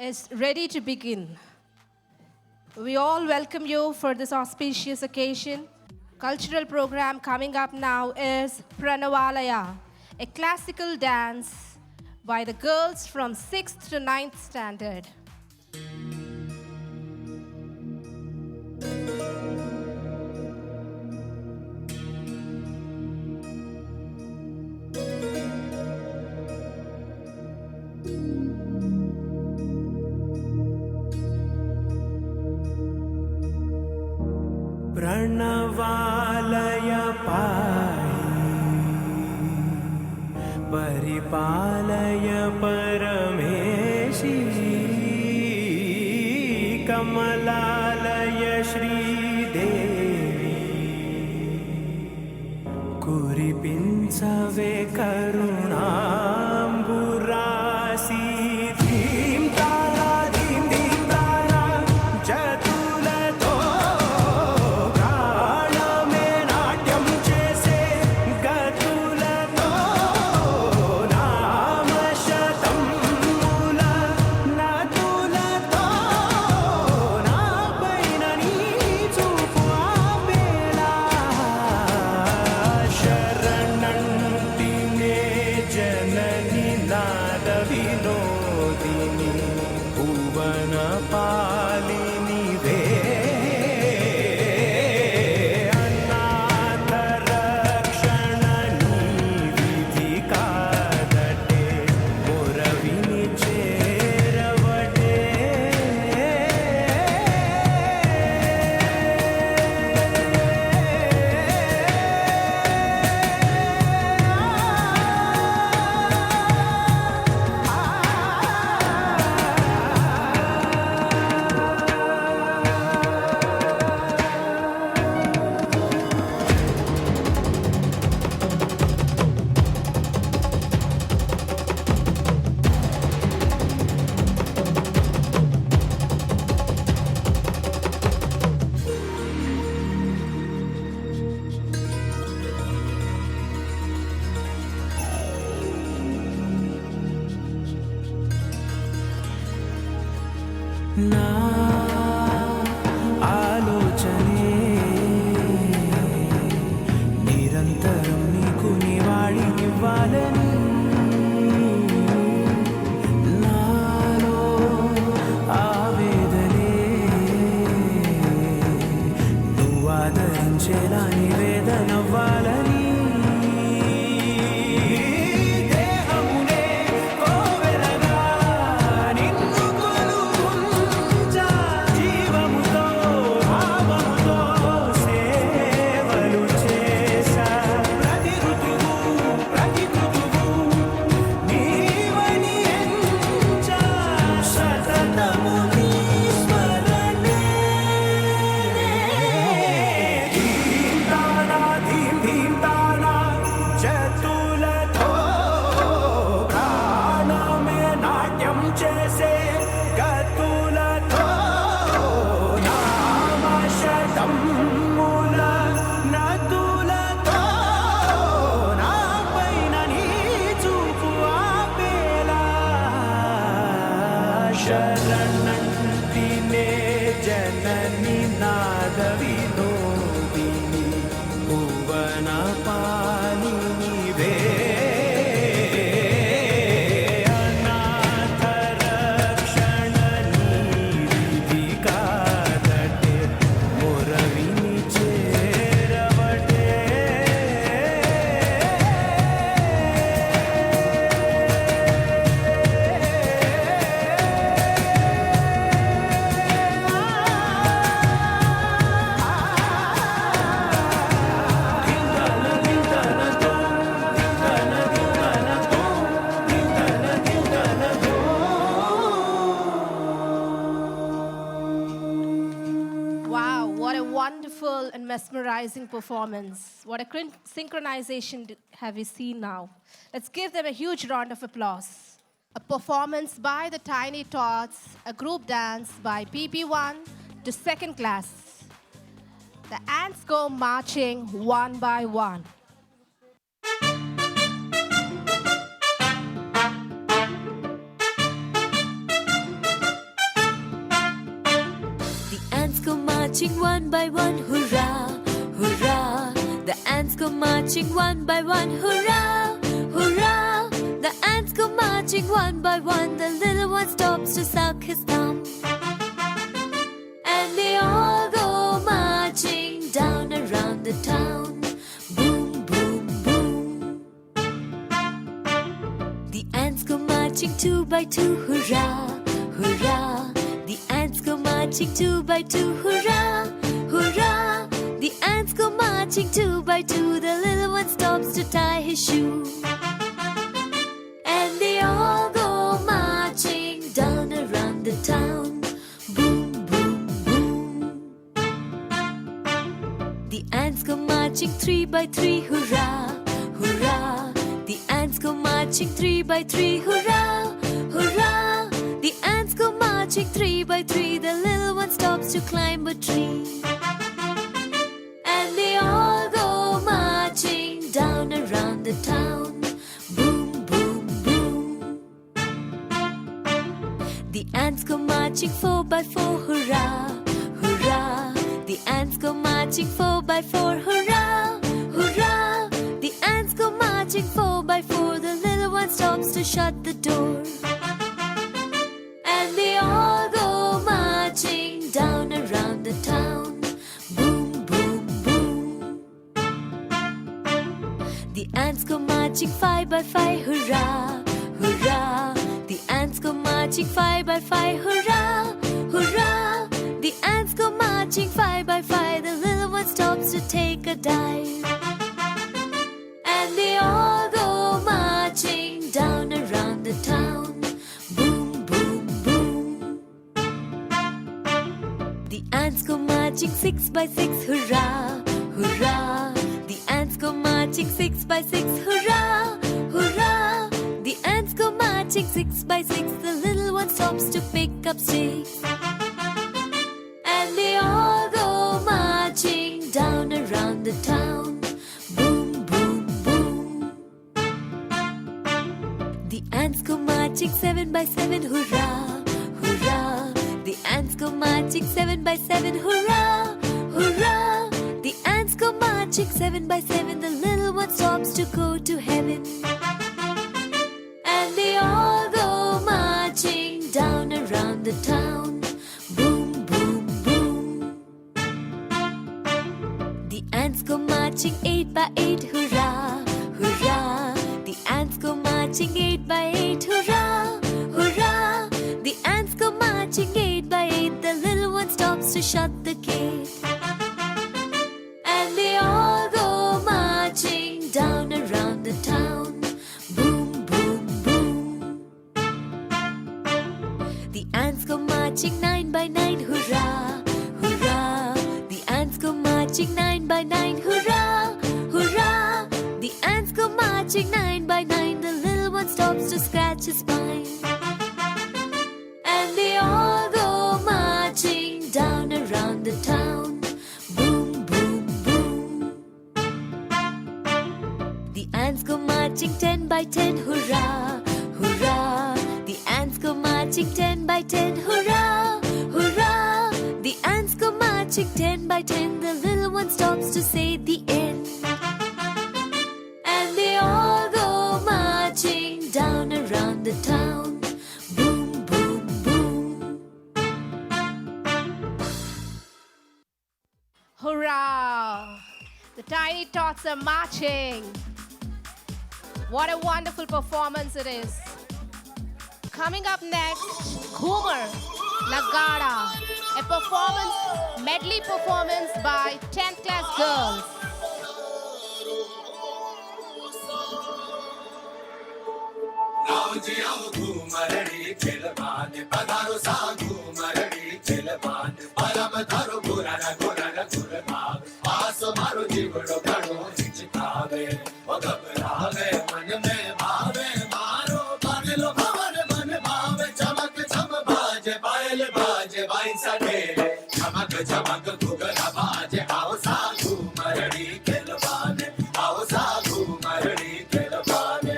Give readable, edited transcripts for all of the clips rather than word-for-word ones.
is ready to begin. We all welcome you for this auspicious occasion. Cultural program coming up now is Pranavalaya, a classical dance by the girls from 6th to 9th standard. प्रणवालय पाहि परिपालय परमेशी कमलालय श्रीदेवी कुरिपिंचवे करुणाम्बुरासी धीं तारा धीं धीं तारा जतुलतो प्राणमे नाट्यं చేసే గతులతో నామశతం మూల నతులతో నాపైన నీ చూపు ఆపేలా శరణంటినే జనని నాద వినోదిని భువన పాలిని వే అనాథ రక్షణ నీ విధి కాదటే మొరవిని చేరవటే నా ఆలోచనే నిరంతరం నీకు నివాళినివ్వాలని నాలో ఆవేదనే నువ్వు ఆదరించేలా నివేదనవ్వాలని దేహమునే కోవెలగా నిన్ను కొలువుంచా జీవముతో భావముతో సేవలు చేసా ప్రతి ఋతువు ప్రతి ఋతువు నీవని ఎంచా సతతము నీ స్మరణే ధీం తానా ధీం ధీం తానా జతులతో ప్రాణమే నాట్యం చేసే గతులతో నామశతం మూల నతులతో నాపైన నీ చూపు ఆపేలా శరణంటినే జనని నాద వినోదిని భువన పాలిని వే అనాథ రక్షణ నీ విధి కాదటే మొరవిని చేరవటే Wow, what a wonderful and mesmerizing performance. What a synchronization have we seen now. Let's give them a huge round of applause. A performance by the Tiny Tots, a group dance by PP1 to second class. The ants go marching one by one. marching one by one, hurrah, hurrah. The ants go marching one by one, hurrah, hurrah. The ants go marching one by one. The little one stops to suck his thumb. And they all go marching down around the town. Boom, boom, boom. The ants go marching two by two, hurrah, hurrah. The ants go marching two by two, hurrah, hurrah. The ants go marching two by two. The little one stops to tie his shoe. And they all go marching down around the town. Boom, boom, boom. The ants go marching three by three, hurrah, hurrah. The ants go marching three by three, hurrah, hurrah. The ants go marching three by three. The little one stops to climb a tree. And they all go marching down around the town. Boom, boom, boom. The ants go marching four by four, hurrah, hurrah. The ants go marching four by four, hurrah, hurrah. The ants go marching four by four. The little one stops to shut the door. And they all go marching down around the town. Boom, boom, boom. The ants go marching five by five, hurrah, hurrah. The ants go marching five by five, hurrah, hurrah. The ants go marching five by five. The little one stops to take a dive. And they all go marching down around the town. Boom, boom, boom. The ants go marching six by six, hurrah, hurrah. The ants go marching six by six, hurrah, hurrah. The ants go marching six by six. The little one stops to pick up sticks. And they all go marching down around the town. Boom, boom, boom. The ants go marching seven by seven, hurrah, hurrah. The ants go marching seven by seven, hurrah, hurrah. The ants go marching seven by seven. The little one stops to go to heaven. And they all go marching down around the town. Boom, boom, boom. The ants go marching eight by eight, hurrah, hurrah. The ants go marching eight by eight, hurrah, hurrah. The ants go marching eight by eight. The little one stops to shut the gate. And they all go marching down around the town. Boom, boom, boom. The ants go marching nine by nine, hurrah, hurrah. The ants go marching nine by nine, hurrah, hurrah. The ants go marching nine by nine. The little one stops to scratch his spine. And they all go marching down around the town. Boom, boom, boom. The ants go marching 10 by 10, hurrah, hurrah. The ants go marching 10 by 10, hurrah, hurrah. The ants go marching 10 by 10. The little one stops to say the end. And they all go marching down around the town. Boom, boom, boom. Hurrah! The tiny tots are marching. What a wonderful performance it is. Coming up next, Ghumar Nagada, a performance, medley performance by 10th class girls. आओ जी आओ घूमरड़ी खेलबान पधारो सा घूमरड़ी खेलबान परम धारो गुरन गुरन गुरबाग पास मारो जीवड़ो घड़ो हिचकावे ओ घबरावे मन में भावे मारो बादलो भवन मन भावे चमक चम बाजे पायल बाजे बाई सडेले चमक चमक घुघरा बाजे आओ सा घूमरड़ी खेलबान आओ सा घूमरड़ी खेलबान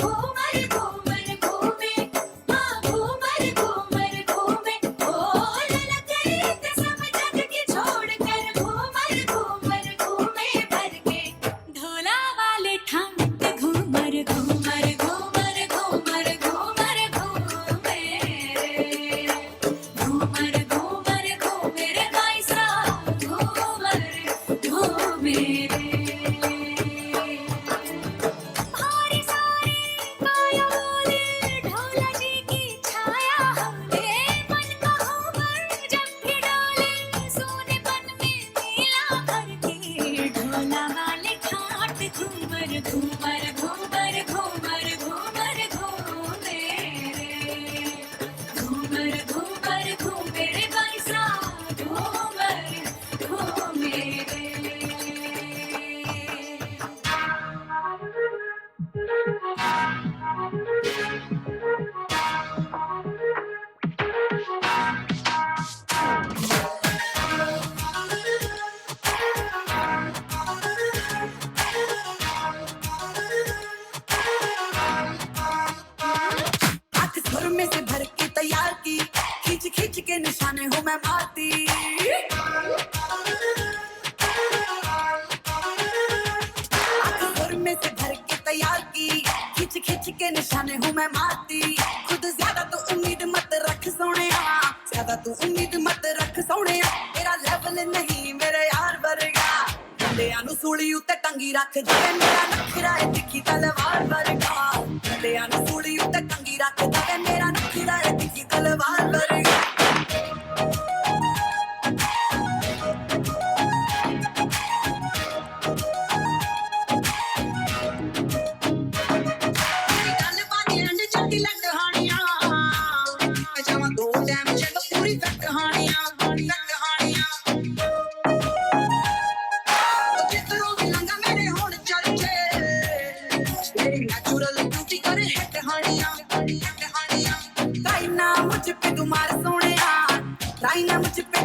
घूमर घूमर घूमे, हाँ घूमर घूमर घूमे, घूमर घूमर घूमर घूमर घूमर घूमे रे घूमर घूमर घूमे रे बरसा घूमर घूमे रे हाथ सुर में से भर के तैयार की खींच खींच के निशाने हूँ मैं मारती हाथ सुर में से भर के तैयार की खींच खींच के निशाने हूँ मैं मारती खुद ज्यादा तो उम्मीद मत रख सोने ज्यादा तू उम्मीद मत रख सोने तेरा लेवल नहीं मेरे यार वर्गा डंडियां नु सूली उत्ते टंगी रख दे मेरा नखरा है तिखी तलवार वर्गा डंडियां नु सूली उत्ते टंगी रख दे मेरा नखरा है तिखी तलवार वर्गा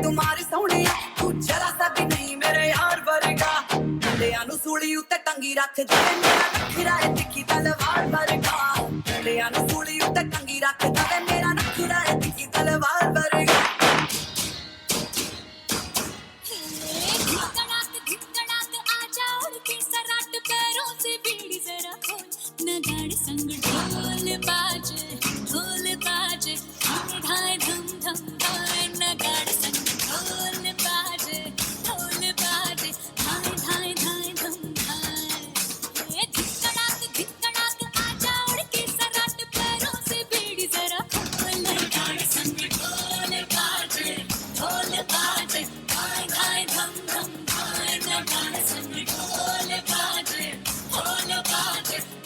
तुम्हारे सोने तू जरा सा भी नहीं मेरे यार वर्गा डंडियां नु सूली उत्ते टंगी रख दे मेरा नखरा है तिखी तलवार वर्गा डंडियां नु सूली उत्ते टंगी रख दे मेरा नखरा है तिखी तलवार वर्गा धिकड़ाक आजा उड़ के सराट पैरों से बीड़ी जरा खोल नगाड़े संग ढोल बाजे धाय धम धम धाय नगाड़े संग ढोल बाजे धाय धाय धाय धम धाय धिकड़ाक आजा उड़ के सराट पैरों से बीड़ी जरा खोल नगाड़े संग ढोल बाजे धाय धाय धम धम धाय नगाड़े संग ढोल बाजे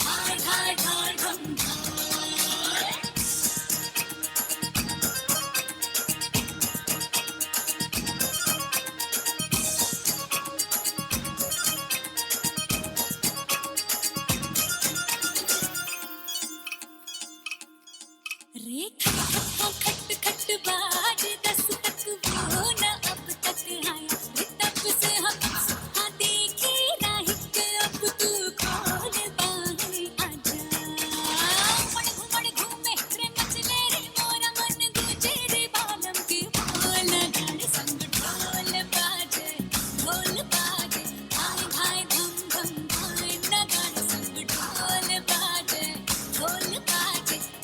धाय धाय धाय धम धाय रे खट खट बाज दस तक वो न अब तक आया रे तब से हम हाँ देखे राही के अब तू खोल बाहें आजा घुमड़ घूमे रे मचले रे मोरा मन गुजे रे बालम के बोल गाड़े संग ढोल बाजे हाय हाय धम धम हाय न गाड़े संग ढोल बाजे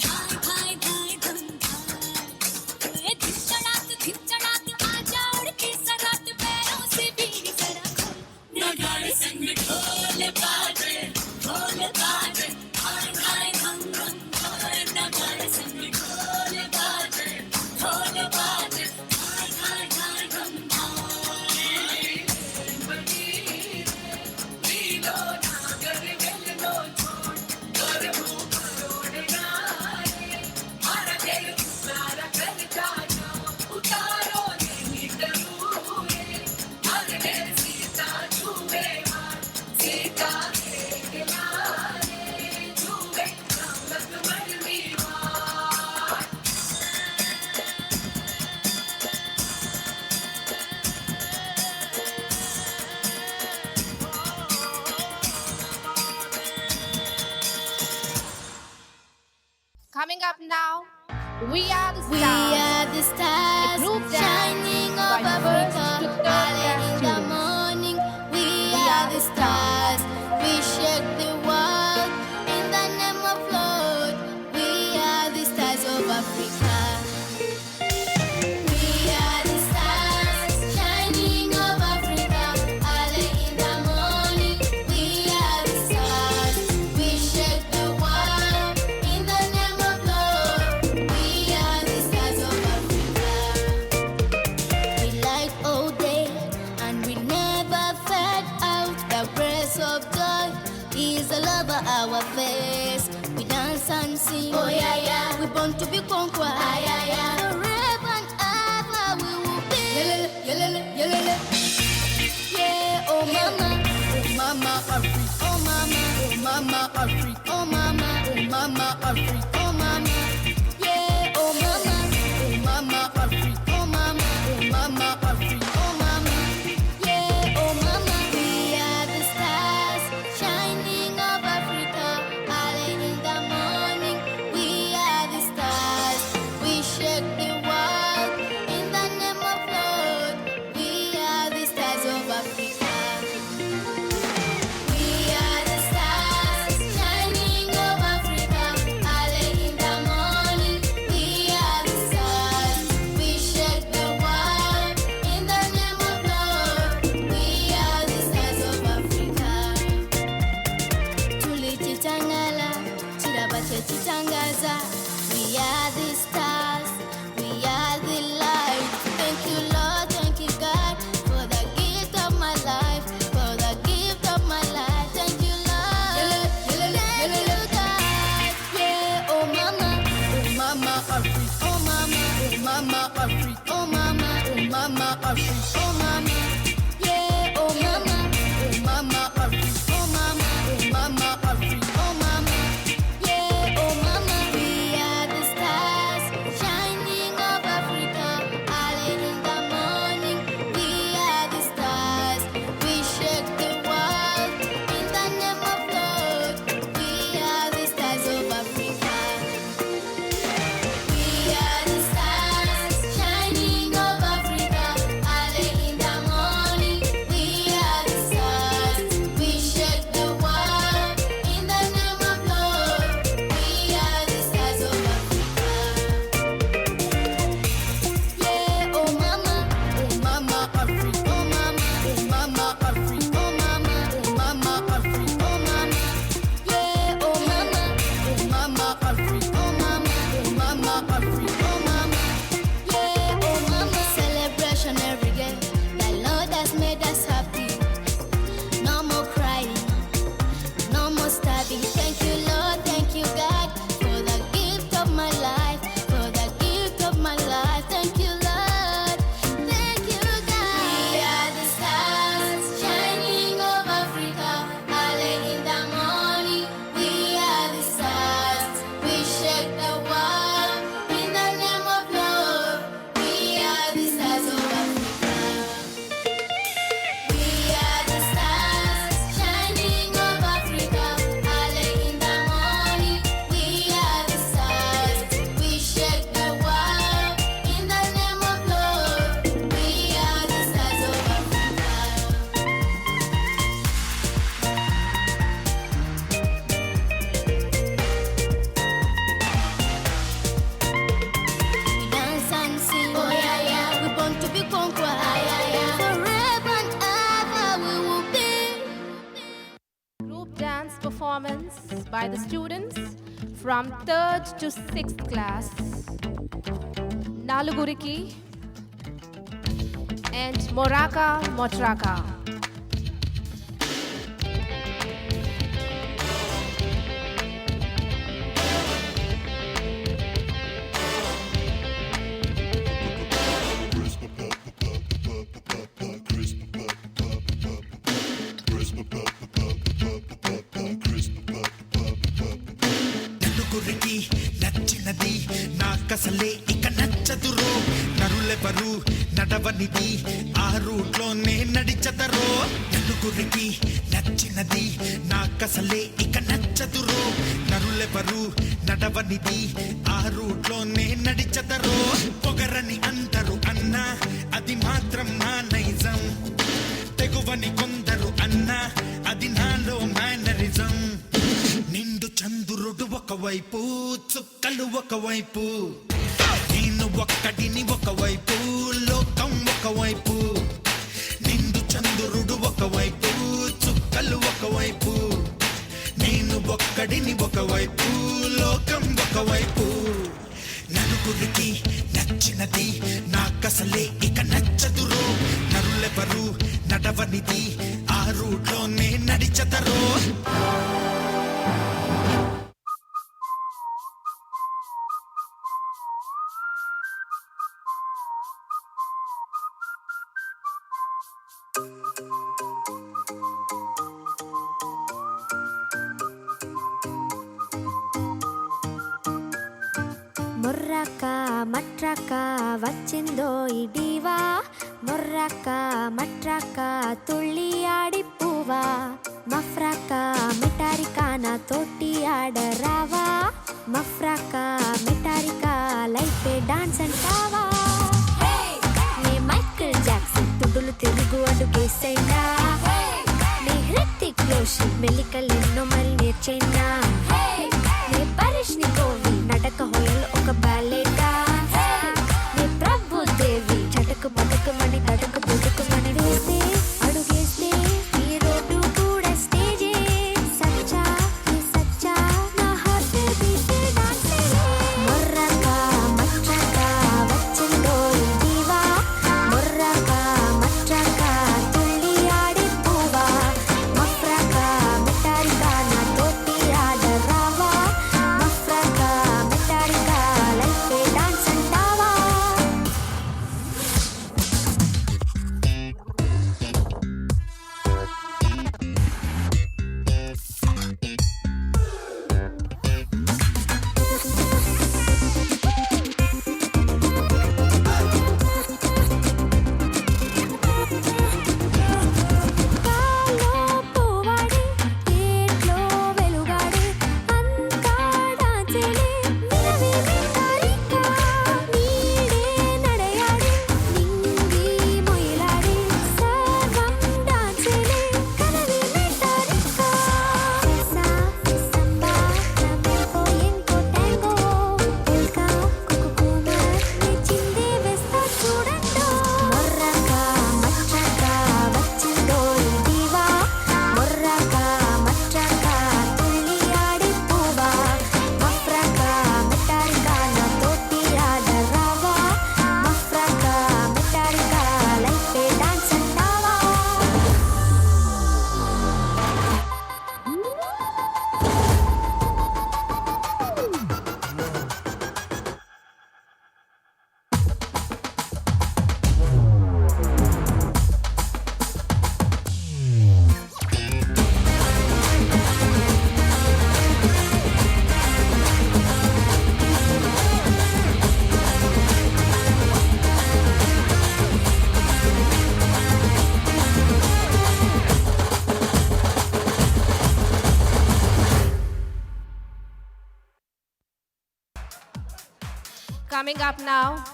हाय हाय धाय धम धाय धिकड़ाक आजा उड़ के सराट पैरों से बीड़ी जरा खोल नगाड़े संग ढोल बाजे हाय हाय धम धम धाय नगाड़े संग ढोल बाजे हाय हाय धाय धम धाय Coming up now, we are the stars. We are the stars, A group dance shining by over first Africa. to third Early in the students. morning, we are the stars. We shake the world in the name of Lord. We are the stars of Africa. We are the stars, shining over Africa. Early in the morning, we are the stars. We shake the world in the name of Lord. We are the stars of Africa. our face. We dance and sing. Oh yeah, yeah. We born to be conquerors. Ah, yeah, yeah. Forever and ever we will be. Yelele, yelele. Yeah, oh mama, Africa. Oh mama, Africa. Oh mama, Africa. Oh mama. Yeah, oh mama, Africa. Oh mama, Africa. Oh mama. Yeah, oh mama. We are the stars shining over Africa. Early in the morning, we are the stars. We shake the world in the name of Lord. We are the stars of Africa. We are the stars shining over Africa. Early in the morning, we are the stars. We shake the world in the name of Lord. We are the stars of Africa. Tulichitangala, chirabache chitangaza. We are the stars, we are the light. Thank you, Lord, thank you, God, for the gift of my life, for the gift of my life. Thank you, Lord, thank you, God. Yeah, oh mama, Africa. Oh mama, Africa. Oh mama, Africa. Oh mama. Yeah, oh mama, Africa. Oh mama, Africa. Oh mama. Yeah, oh mama. We are the stars shining over Africa. Early in the morning, we are the stars. We shake the world in the name of God. We are the stars of Africa. We are the stars shining over Africa. Early in the morning, we are the stars. We shake the world in the name of Lord. We are the stars of Africa. Yeah, oh mama, Africa. Oh mama, Africa. Oh mama, Africa. Oh mama. Yeah, oh mama, Africa. Oh mama, Africa. Oh mama. Yeah, oh mama. Celebration every day. The Lord has made us happy. No more crying, no more starving. Thank you, Lord, thank you, God, for the gift of my life, for the gift of my life. Thank you, Lord, thank you, God. We are the stars shining over Africa. Early in the morning, we are the stars. We shake the world in the name of Lord. We are the stars of Africa. We are the stars shining over Africa. Early in the morning, we are the stars. We shake the world in the name of Lord. We are the stars of Africa. We dance and sing. Oh yeah, yeah. We born to be conquerors. Ah, yeah, yeah. Forever and ever we will be. Group dance performance by the students from 3rd to 6th class. Naluguriki and Moraka Motraka. నలుగురికి నచ్చినది నాకసలే ఇక నచ్చదురో నరులెవరు నడవనిది ఆ రూట్లోనే నడిచదరో నలుగురికి నచ్చినది నాకసలే ఇక నచ్చదురో నరులెవరు నడవనిది ఆ రూట్లోనే నడిచదరో పొగరని అందరు అన్నా అది మాత్రం నా నైజం తెగువని కొందరు అన్నా అది నాలో మేనరిజం నిండు చంద్రుడు ఒకవైపు చుక్కలు ఒకవైపు నేను ఒక్కడిని ఒకవైపు లోకం ఒకవైపు నిండు చంద్రుడు ఒకవైపు చుక్కలు ఒకవైపు నేను ఒక్కడిని ఒకవైపు లోకం ఒకవైపు నలుగురికి నచ్చినది నాకసలే ఇక నచ్చదురో నరులెవరు నడవనిది ఆ రూట్లోనే నడిచదరో మొర్రక మట్రక వచ్చిందో ఇడివా మొర్రక మట్రక తుళ్ళి ఆడిపువా మఫ్రక మిటారిక నా తోటి ఆడరావా మఫ్రక మిటారిక లైఫే డాన్స్ అంటావా నీ మైకేల్ జాక్సన్ తుడులు తిరుగు అడుగేసైనా నీ హృతిక్ రోషన్ మెలికలెన్నో మరి నేర్చైనా నీ పరిష్ ని కోవి నడక హోయల్ ఒక బ్యాలే డాన్స్ నీ ప్రభు దేవి చటకు మటకు మణి తడకు బుడుకు మణి వేస్తే అడుగేస్తే ఈ రోడ్డు కూడా స్టేజే సచ్చా ఈ సచ్చా నా హార్ట్ బీటే డాన్స్ మొర్రక మట్రక వచ్చిందో ఇదివా మొర్రక మట్రక తుళ్ళి ఆడిపువా మఫ్రక మిటారిక నా తోటి ఆడరావా మఫ్రక మిటారిక లైఫే డాన్స్ అంటావా కాలో పోవాడి ఏట్లో వెలుగాడి అంతా డాన్సేలే వినవి మిటారిక నీడే నడయాడి నింగి మొయిలాడి సర్వం డాన్సేలే కనవి మిటారిక సా సంబా ఫ్లమెంకో ఎంకో ట్యాంగో పోల్కా కుకుకుమర్ నిచిందే వేస్తా చూడండో మొర్రక మట్రక వచ్చిందో ఇదివా మొర్రక మట్రక తుళ్ళి ఆడిపువా మఫ్రక మిటారిక నా తోటి ఆడరావా మఫ్రక మిటారిక లైఫే డాన్స్ అంటావా Coming up now,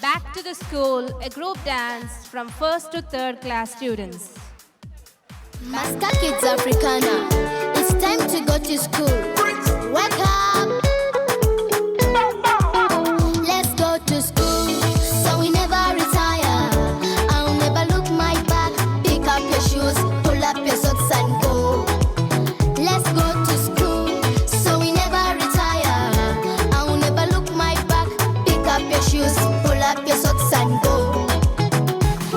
back to the school, a group dance from 1st to 3rd class students. Master Kids Africana, it's time to go to school. Wake up! Let's go to school, so we never retire. I'll never look my back. Pick up your shoes, pull up your socks and go. Let's go to school, so we never retire. I'll never look my back. Pick up your shoes, pull up your socks and go.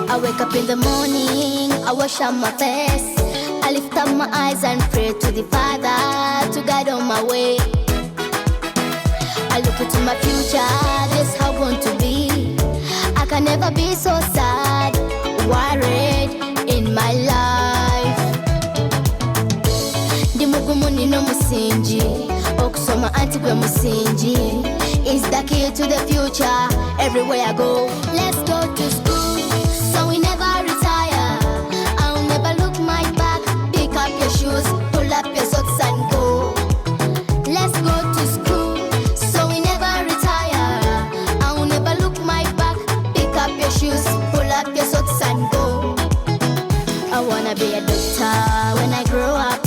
I wake up in the morning, I wash up my face. I lift up my eyes and pray to the Father to guide on my way. I look into my future, this how I want to be. I can never be so sad, worried in my life. Ndi mugumuni no musingi, okusoma anti gwe musingi is the key to the future. Everywhere I go, let's go to school, so we never retire. I'll never look my back. Pick up your shoes, pull up your socks and go. Let's go to school, so we never retire. I'll never look my back. Pick up your shoes, pull up your socks and go. I wanna be a doctor when I grow up.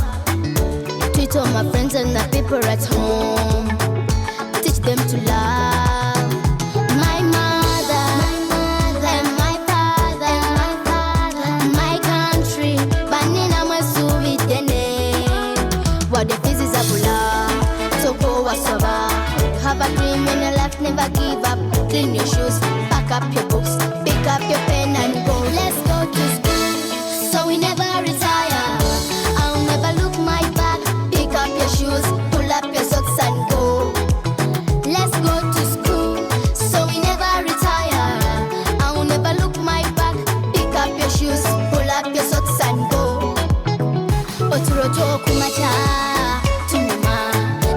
Treat all my friends and the people at home. Teach them to love my mother and my father, my country. Banina masubi tene. What the physics is a bula. So go wasaba. Have a dream in your life, never give up. Clean your shoes, pack up your books, pick up your pen and go. Let's go to school, so we never retire. I'll never look my back. Pick up your shoes, pull up your socks and go. Let's go to school, so we never retire. I'll never look my back. Pick up your shoes, pull up your socks and go. Oturojo kumacha, tunuma,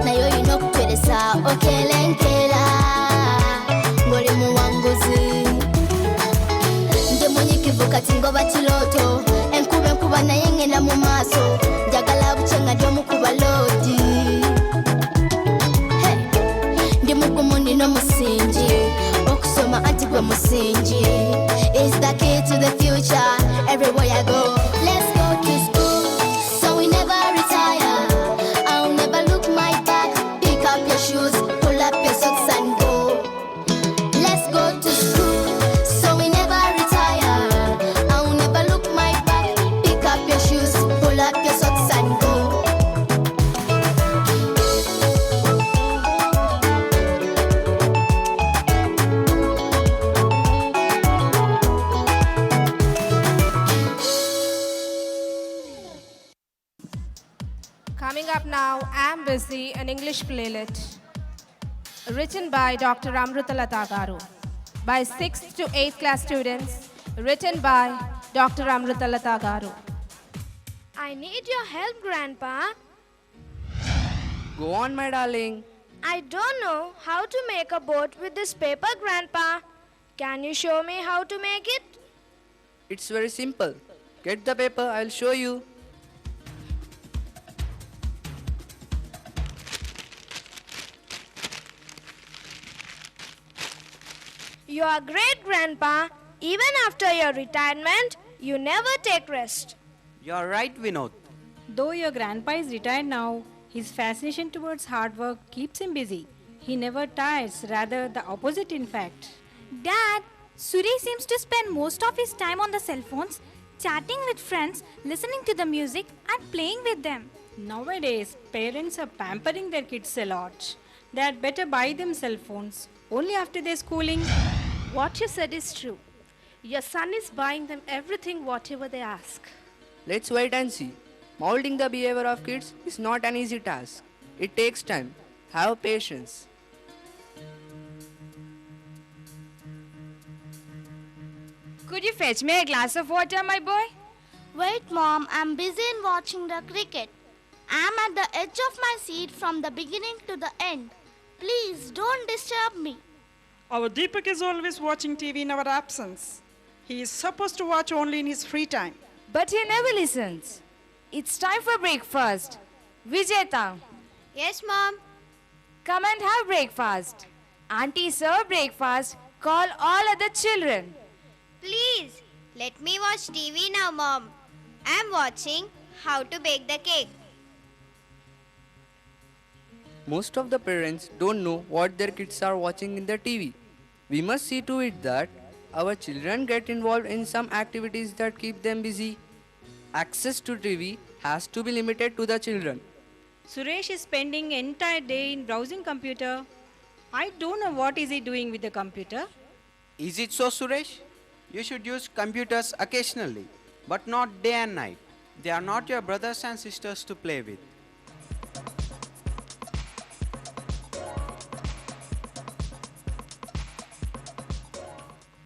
na yo inokutwelesa okelenkela. ry'omukubalodi ndi mugumu nina musingi okusoma anti gwe musingi is the key to the future everywhere I go. Let's go to school so we never retire. I'll never look my back. Pick up your shoes, pull up your socks and go. Let's go to school so we never retire. I'll never look my back. Pick up your shoes, pull up your socks and go. Coming up now, I'm Busy, an English playlet, written by Dr. Amrutalata Garu, by 6th to 8th class students, written by Dr. Amrutalata Garu. I need your help, Grandpa. Go on, my darling. I don't know how to make a boat with this paper, Grandpa. Can you show me how to make it? It's very simple. Get the paper, I'll show you. You are great, Grandpa. Even after your retirement, you never take rest. You're right, Vinod. Though your grandpa is retired now, his fascination towards hard work keeps him busy. He never tires, rather the opposite in fact. Dad, Suresh seems to spend most of his time on the cell phones, chatting with friends, listening to the music and playing with them. Nowadays, parents are pampering their kids a lot. They had better buy them cell phones only after their schooling. What you said is true. Your son is buying them everything, whatever they ask. Let's wait and see. Molding the behavior of kids is not an easy task. It takes time. Have patience. Could you fetch me a glass of water, my boy? Wait, Mom, I'm busy in watching the cricket. I'm at the edge of my seat from the beginning to the end. Please don't disturb me. Our Deepak is always watching TV in our absence. He is supposed to watch only in his free time. But he never listens. It's time for breakfast. Vijeta, Yes, Mom. come and have breakfast. Auntie serve breakfast. Call all other children. Please, let me watch TV now, Mom. I'm watching how to bake the cake. Most of the parents don't know what their kids are watching in the TV. We must see to it that our children get involved in some activities that keep them busy. Access to TV has to be limited to the children. Suresh is spending entire day in browsing computer. I don't know what is he doing with the computer. Is it so, Suresh? You should use computers occasionally, but not day and night. They are not your brothers and sisters to play with.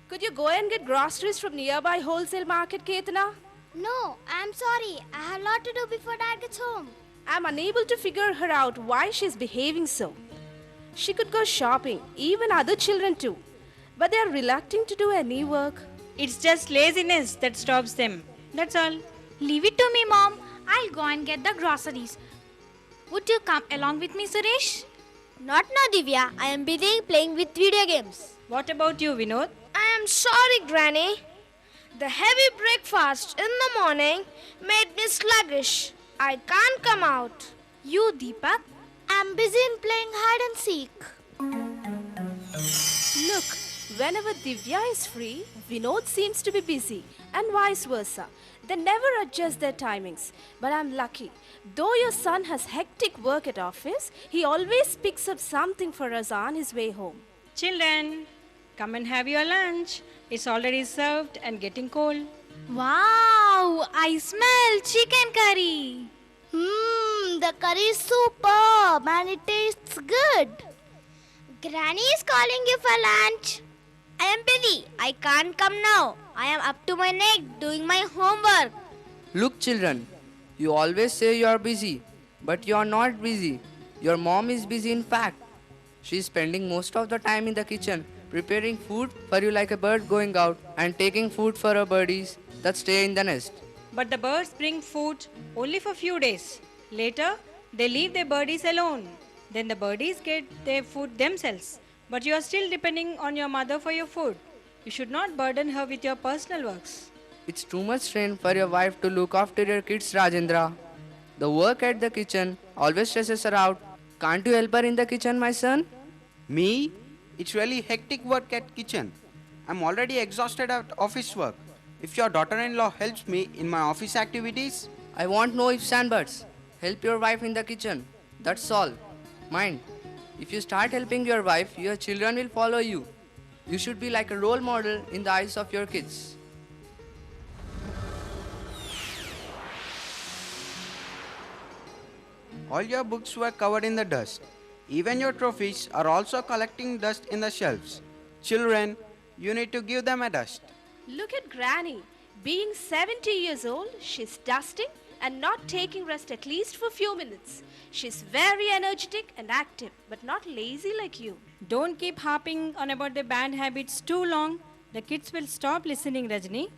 Could you go and get groceries from nearby wholesale market, Ketana? No, I'm sorry. I have a lot to do before Dad gets home. I'm unable to figure her out why she's behaving so. She could go shopping, even other children too. But they are reluctant to do any work. It's just laziness that stops them. That's all. Leave it to me, Mom. I'll go and get the groceries. Would you come along with me, Suresh? Not now, Divya. I am busy playing with video games. What about you, Vinod? I am sorry, Granny. The heavy breakfast in the morning made me sluggish. I can't come out. You, Deepak? I'm busy in playing hide and seek. Look, whenever Divya is free, Vinod seems to be busy, and vice versa. They never adjust their timings. But I'm lucky. Though your son has hectic work at office, he always picks up something for us on his way home. Children, come and have your lunch. It's already served and getting cold. Wow, I smell chicken curry. The curry is superb and it tastes good. Granny is calling you for lunch. I am busy. I can't come now. I am up to my neck doing my homework. Look, children, you always say you are busy, but you are not busy. Your mom is busy in fact. She is spending most of the time in the kitchen, preparing food for you like a bird going out and taking food for her birdies that stay in the nest. But the birds bring food only for few days. Later, they leave their birdies alone. Then the birdies get their food themselves. But you are still depending on your mother for your food. You should not burden her with your personal works. It's too much strain for your wife to look after your kids, Rajendra. The work at the kitchen always stresses her out. Can't you help her in the kitchen, my son? Me? It's really hectic work at kitchen. I'm already exhausted at office work. If your daughter-in-law helps me in my office activities, I want no ifs and buts. Help your wife in the kitchen. That's all. Mind, if you start helping your wife, your children will follow you. You should be like a role model in the eyes of your kids. all your books were covered in the dust. Even your trophies are also collecting dust in the shelves. Children, you need to give them a dust. Look at Granny. Being 70 years old, she's dusting and not taking rest at least for a few minutes. She's very energetic and active, but not lazy like you. Don't keep harping on about the bad habits too long. The kids will stop listening, Rajni.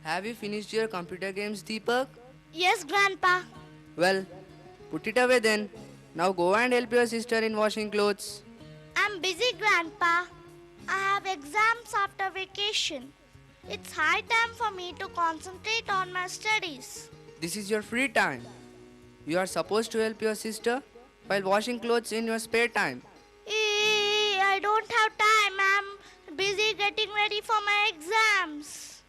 Have you finished your computer games, Deepak? Yes, Grandpa. Well, put it away then. Now go and help your sister in washing clothes. I'm busy, Grandpa. I have exams after vacation. It's high time for me to concentrate on my studies. This is your free time. You are supposed to help your sister while washing clothes in your spare time. I don't have time. I'm busy getting ready for my exams.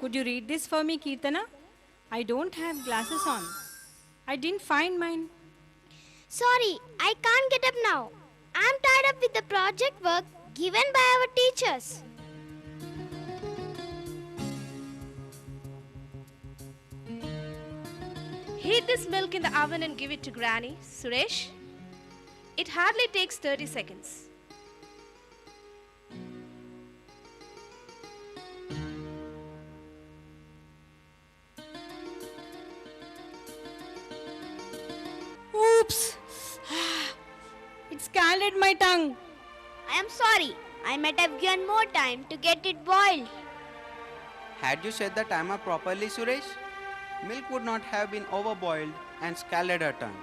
Could you read this for me, Kirtana? I don't have glasses on. I didn't find mine. Sorry, I can't get up now. I'm tied up with the project work given by our teachers. Heat this milk in the oven and give it to Granny. Suresh, it hardly takes 30 seconds. Oops! It scalded my tongue. I am sorry. I might have given more time to get it boiled. Had you set the timer properly, Suresh, milk would not have been overboiled and scalded her tongue.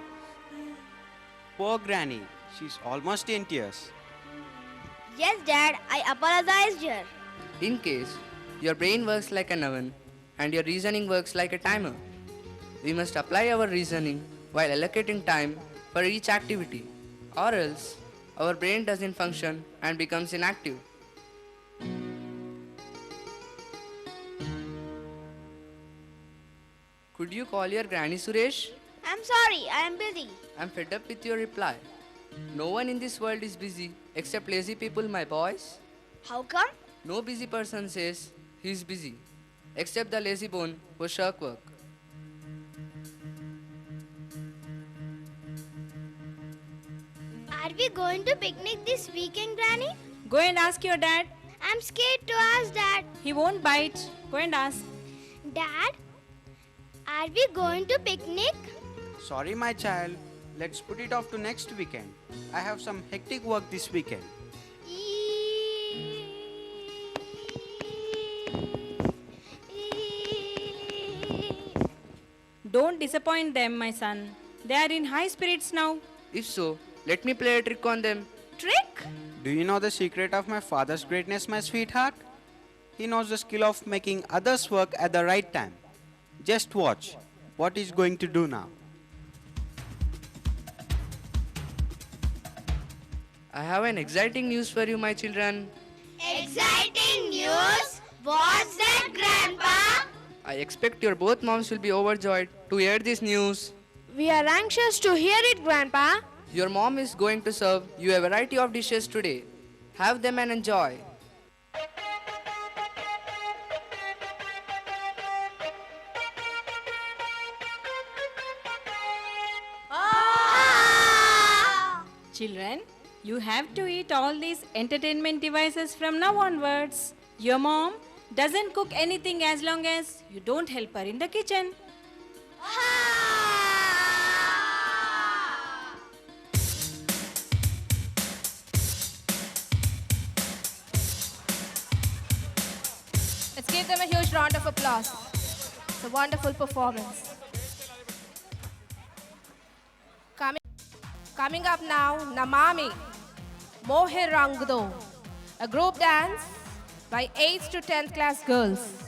Poor Granny, she's almost in tears. Yes, Dad, I apologized her. In case your brain works like an oven and your reasoning works like a timer, we must apply our reasoning while allocating time for each activity, or else our brain doesn't function and becomes inactive. Could you call your granny, Suresh? I'm sorry, I am busy. I'm fed up with your reply. No one in this world is busy except lazy people, my boys. How come? No busy person says he's busy, except the lazy bone who shirk work. Are we going to picnic this weekend, Granny? Go and ask your dad. I'm scared to ask Dad. He won't bite. Go and ask. Dad, are we going to picnic? Sorry, my child. Let's put it off to next weekend. I have some hectic work this weekend. Don't disappoint them, my son. They are in high spirits now. If so, let me play a trick on them. Trick? Do you know the secret of my father's greatness, my sweetheart? He knows the skill of making others work at the right time. Just watch what he's going to do now. I have an exciting news for you, my children. Exciting news? What's that, Grandpa? I expect your both moms will be overjoyed to hear this news. We are anxious to hear it, Grandpa. Your mom is going to serve you a variety of dishes today. Have them and enjoy. Children, you have to eat all these entertainment devices from now onwards. Your mom doesn't cook anything as long as you don't help her in the kitchen. give them a huge round of applause. It's a wonderful performance. Coming up now, Namami, Mohe Rangdo, a group dance by 8th to 10th class girls.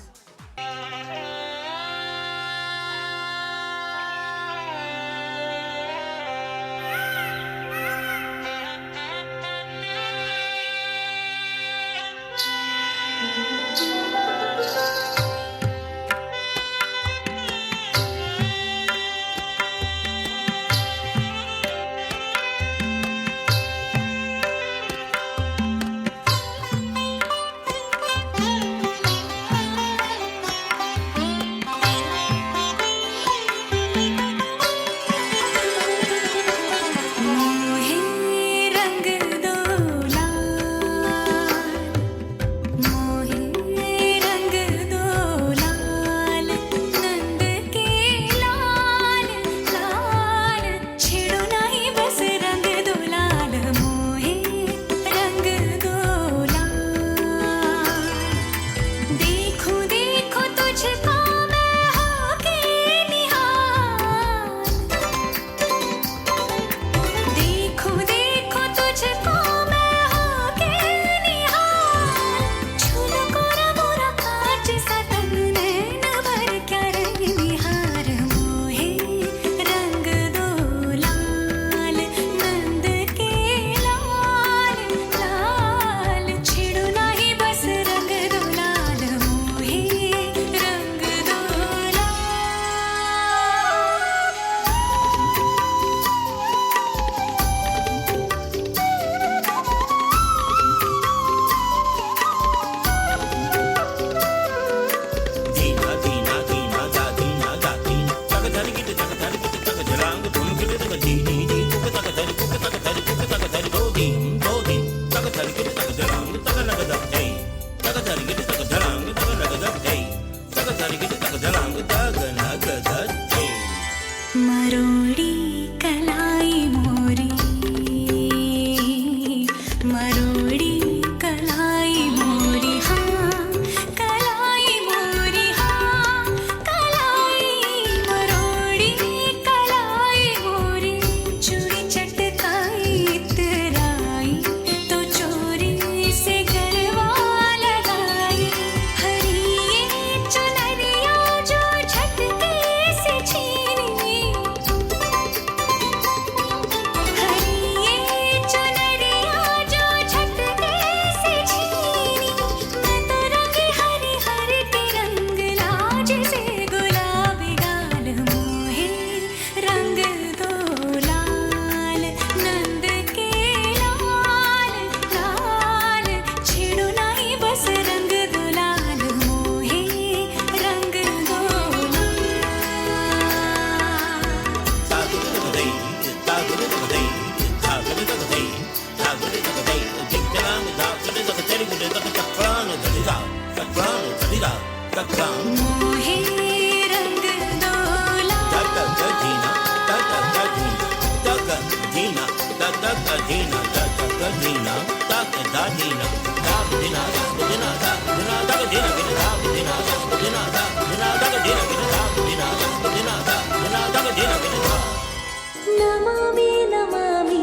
Namami Namami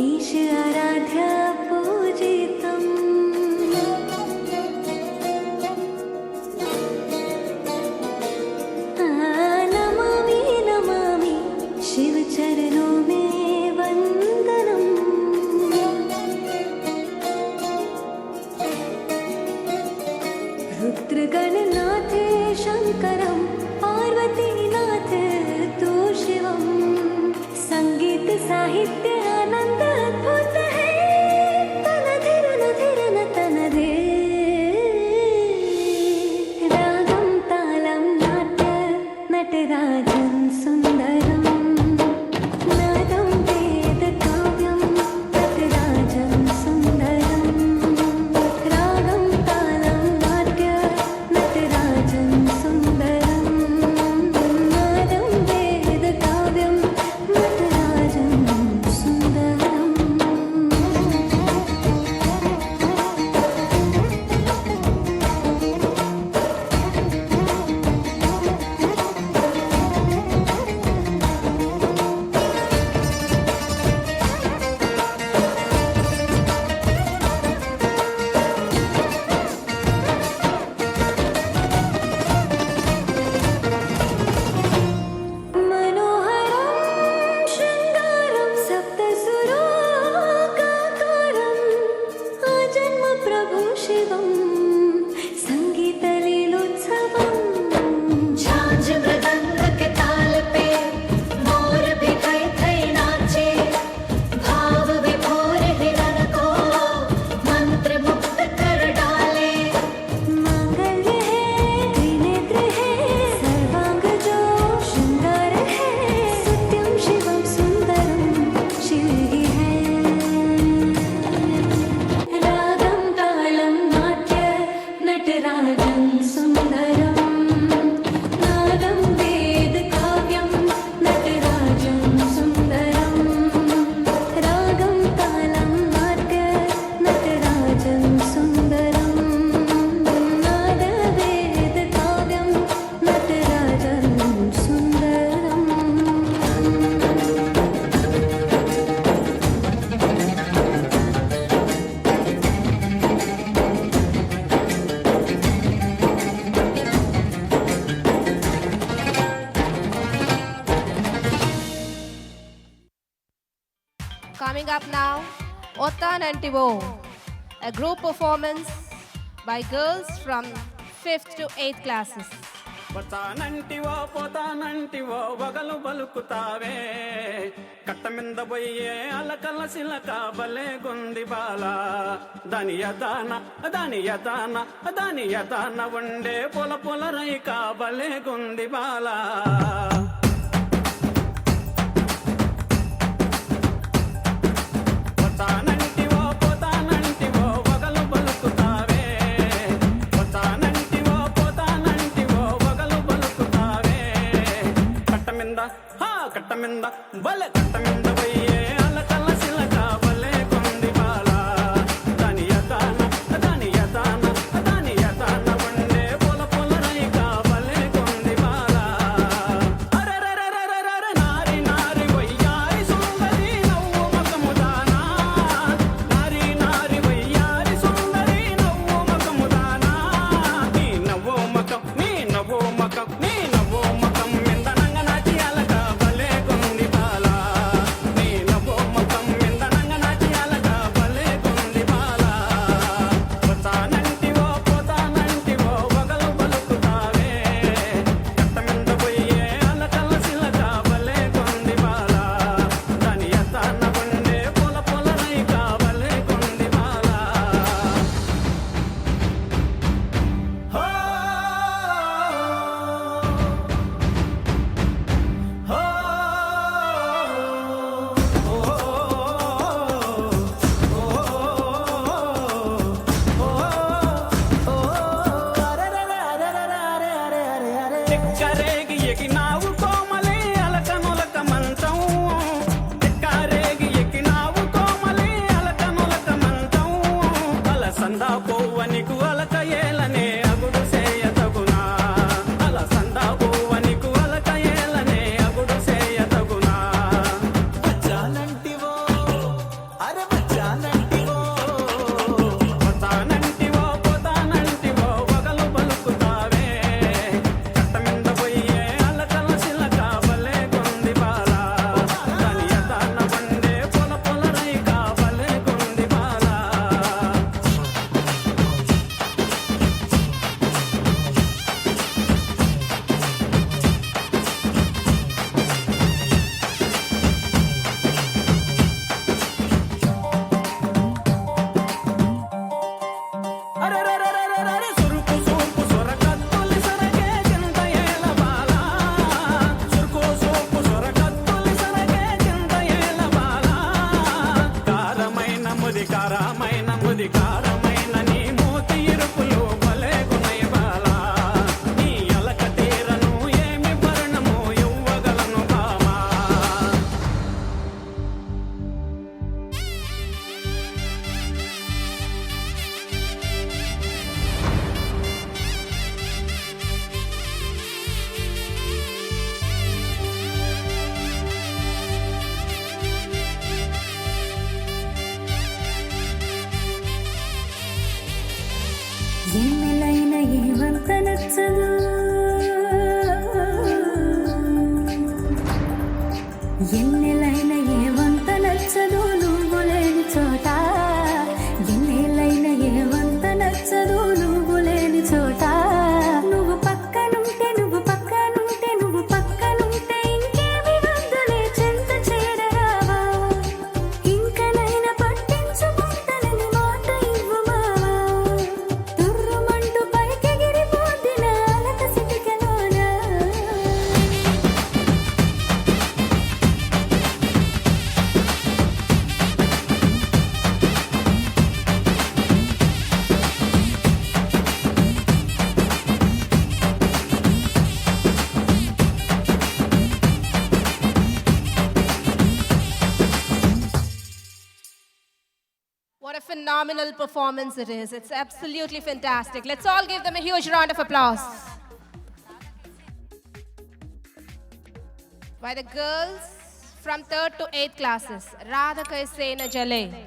ईश आराध्य पूजितम् नमामि नमामि शिव चरणों में वंदनम् रुद्रगणनाथे शंकरं पार्वतीनाथ तु शिवम् संगीत साहित्य आनंद अद्भुत है तनधिरन तनधे रागम तालम नाट्य नटराजन सुंदरम नादम वेद काव्यम नटराजन सुंदरम रागम तालम नाट्य नटराजन सुंदरम नादम वेद काव्यम नटराजन सुंदरम నటరాజం సుందరం నాదం వేద కావ్యం నటరాజం సుందరం రాగం తాళం మార్గ నటరాజం సుందరం నాద వేద కావ్యం నటరాజం సుందరం. Coming up now, Otan and Tivo, a group performance by girls from 5th to 8th classes. పోతానంటివో పోతానంటివో వగలు బలుకుతావే కట్ట మింద పోయే అలకల సిలక బలే గుంది బాల దాని యదాన ఉండే పొల పొల రైక బలే గుంది బాల పోతానంటివో పోతానంటివో వగలు బలుకుతావే పోతానంటివో పోతానంటివో వగలు బలుకుతావే కట్ట మింద బలే కట్ట మింద పోయే అలకల సిలక బలే గుంది బాల దాని యదాన ఉండే పొల పొల రైక బలే గుంది బాల అరెరెరెరెరెరె నారి నారి వయ్యారి సుందరి నవ్వు మకముదానా నారి నారి వయ్యారి సుందరి నవ్వు మకముదానా నీ నవ్వు మకం మింద నంగ నాచి అలక బలే గుంది బాల నీ నవ్వు మకం మింద నంగ నాచి అలక బలే గుంది బాల పోతానంటివో పోతానంటివో వగలు బలుకుతావే కట్ట మింద పోయే అలకల సిలక బలే గుంది బాల దాని యదాన ఉండే పొల పొల రైక బలే గుంది బాల హో ఎక్కరేగి ఎగినావు కోమలి అలకనులక మంచం ఎక్కరేగి ఎగినావు కోమలి అలకనులక మంచం అలసందా పోవనికు అలక ఏలనే అగుడు సేయతగునా అలసందా పోవనికు అలక ఏలనే అగుడు సేయతగునా బచ్చానంటివో అరే బచ్చానంటివో పోతానంటివో పోతానంటివో వగలు బలుకుతావే కట్ట మింద పోయే అలకల సిలక phenomenal performance it is. It's absolutely fantastic. Let's all give them a huge round of applause. By the girls from 3rd to 8th classes, Radha Kaise Na Jale.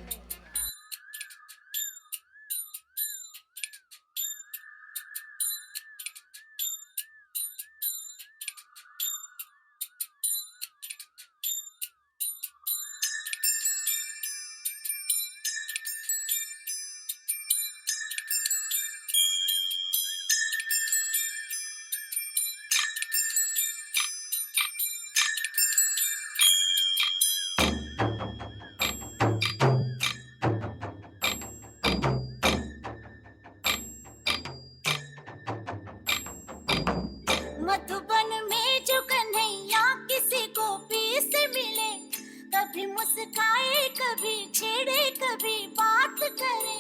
Madhuban में जो कन्हैया किसी गोपी से मिले, कभी मुस्काए कभी छेड़े कभी बात करे,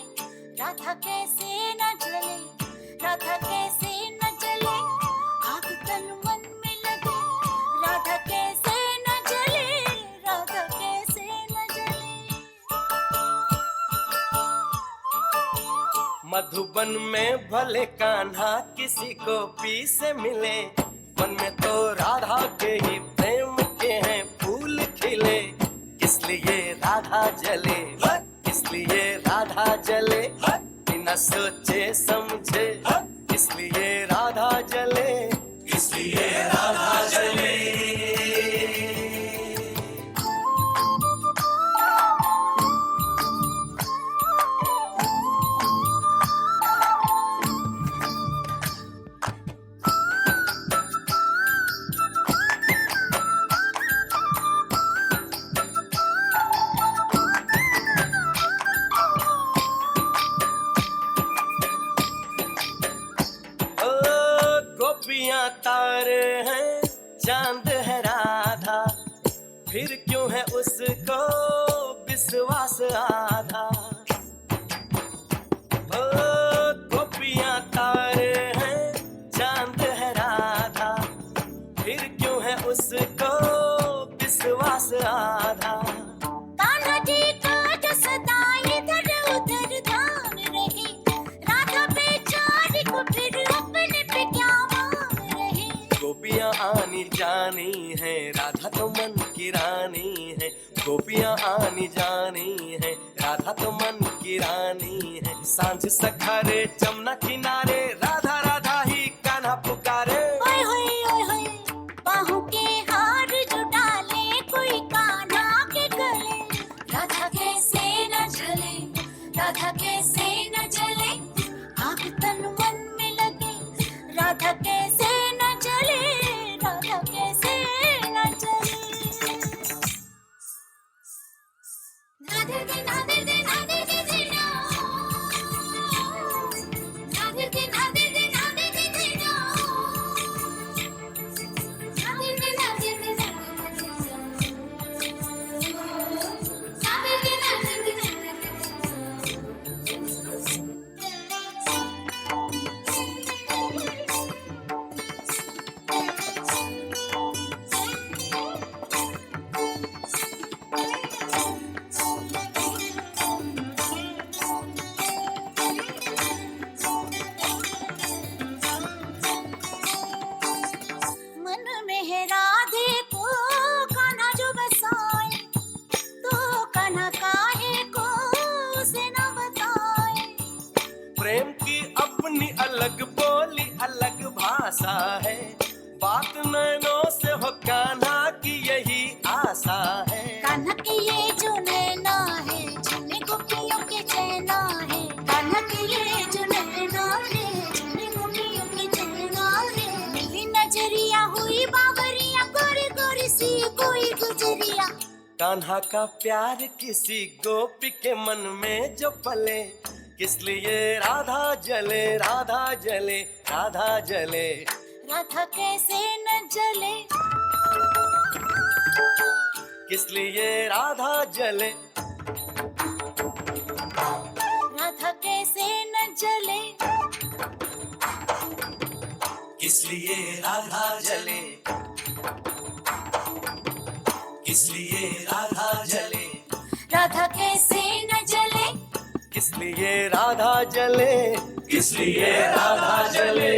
राधा कैसे न जले, राधा कैसे न जले, आग तन मन में लगे, राधा कैसे न जले, राधा कैसे न जले। मधुबन में भले कान्हा किसी गोपी से मिले, मन में तो राधा के ही प्रेम के हैं फूल खिले, इसलिए राधा जले, इसलिए राधा जले, बिना सोचे समझे, इसलिए राधा जले, इसलिए राधा जले। गोपियां तारे हैं चांद है राधा, फिर क्यों है उसको विश्वास आधा। ओ गोपियां तारे हैं चांद है राधा, फिर क्यों है उसको विश्वास आधा। कान्हा जी का जो सदा इधर उधर ध्यान रहे, राधा बेचारी को फिर अपने पे क्या मान रहे। गोपियां आनी जानी है, राधा तो मन की रानी है, गोपियां आनी जानी है, राधा तो मन की रानी है। सांझ सखारे जमुना किनारे, राधा राधा ही कान्हा पुकारे। ओए होए ओए होए, बाहों के हार जो डाले कोई कान्हा के गले, राधा कैसे न जले, राधा कैसे न जले, आग तन मन में लगे, राधा कैसे न जले, राधा कैसे न जले। राधे दे राधे दे राधे दे दे ना, राधे दे राधे दे राधे दे दे ना, राधे दे राधे दे राधे दे ना, राधे दे राधे दे राधे मन में है राधे को कान्हा जो बसाए, तो कान्हा काहे को उसे न बताए। प्रेम की अपनी अलग बोली अलग भाषा है, बात नैनों से हो कान्हा की यही आशा है। कान्हा के ये जो नैना है, जिन्हें गोपियों के चैना है, कान्हा के ये जो नैना है, जिन्हें गोपियों के चैना है। मिली नजरिया हुई बावरिया, गोरी गोरी सी कोई गुजरिया। कान्हा का प्यार किसी गोपी के मन में जो पले, किस लिए राधा जले, राधा जले, राधा जले। राधा कैसे न जले, किस लिए राधा जले, राधा कैसे न जले, किस लिए राधा जले, किस लिए राधा जले, राधा कैसे न जले, किस इसलिए राधा जले, इसलिए राधा जले।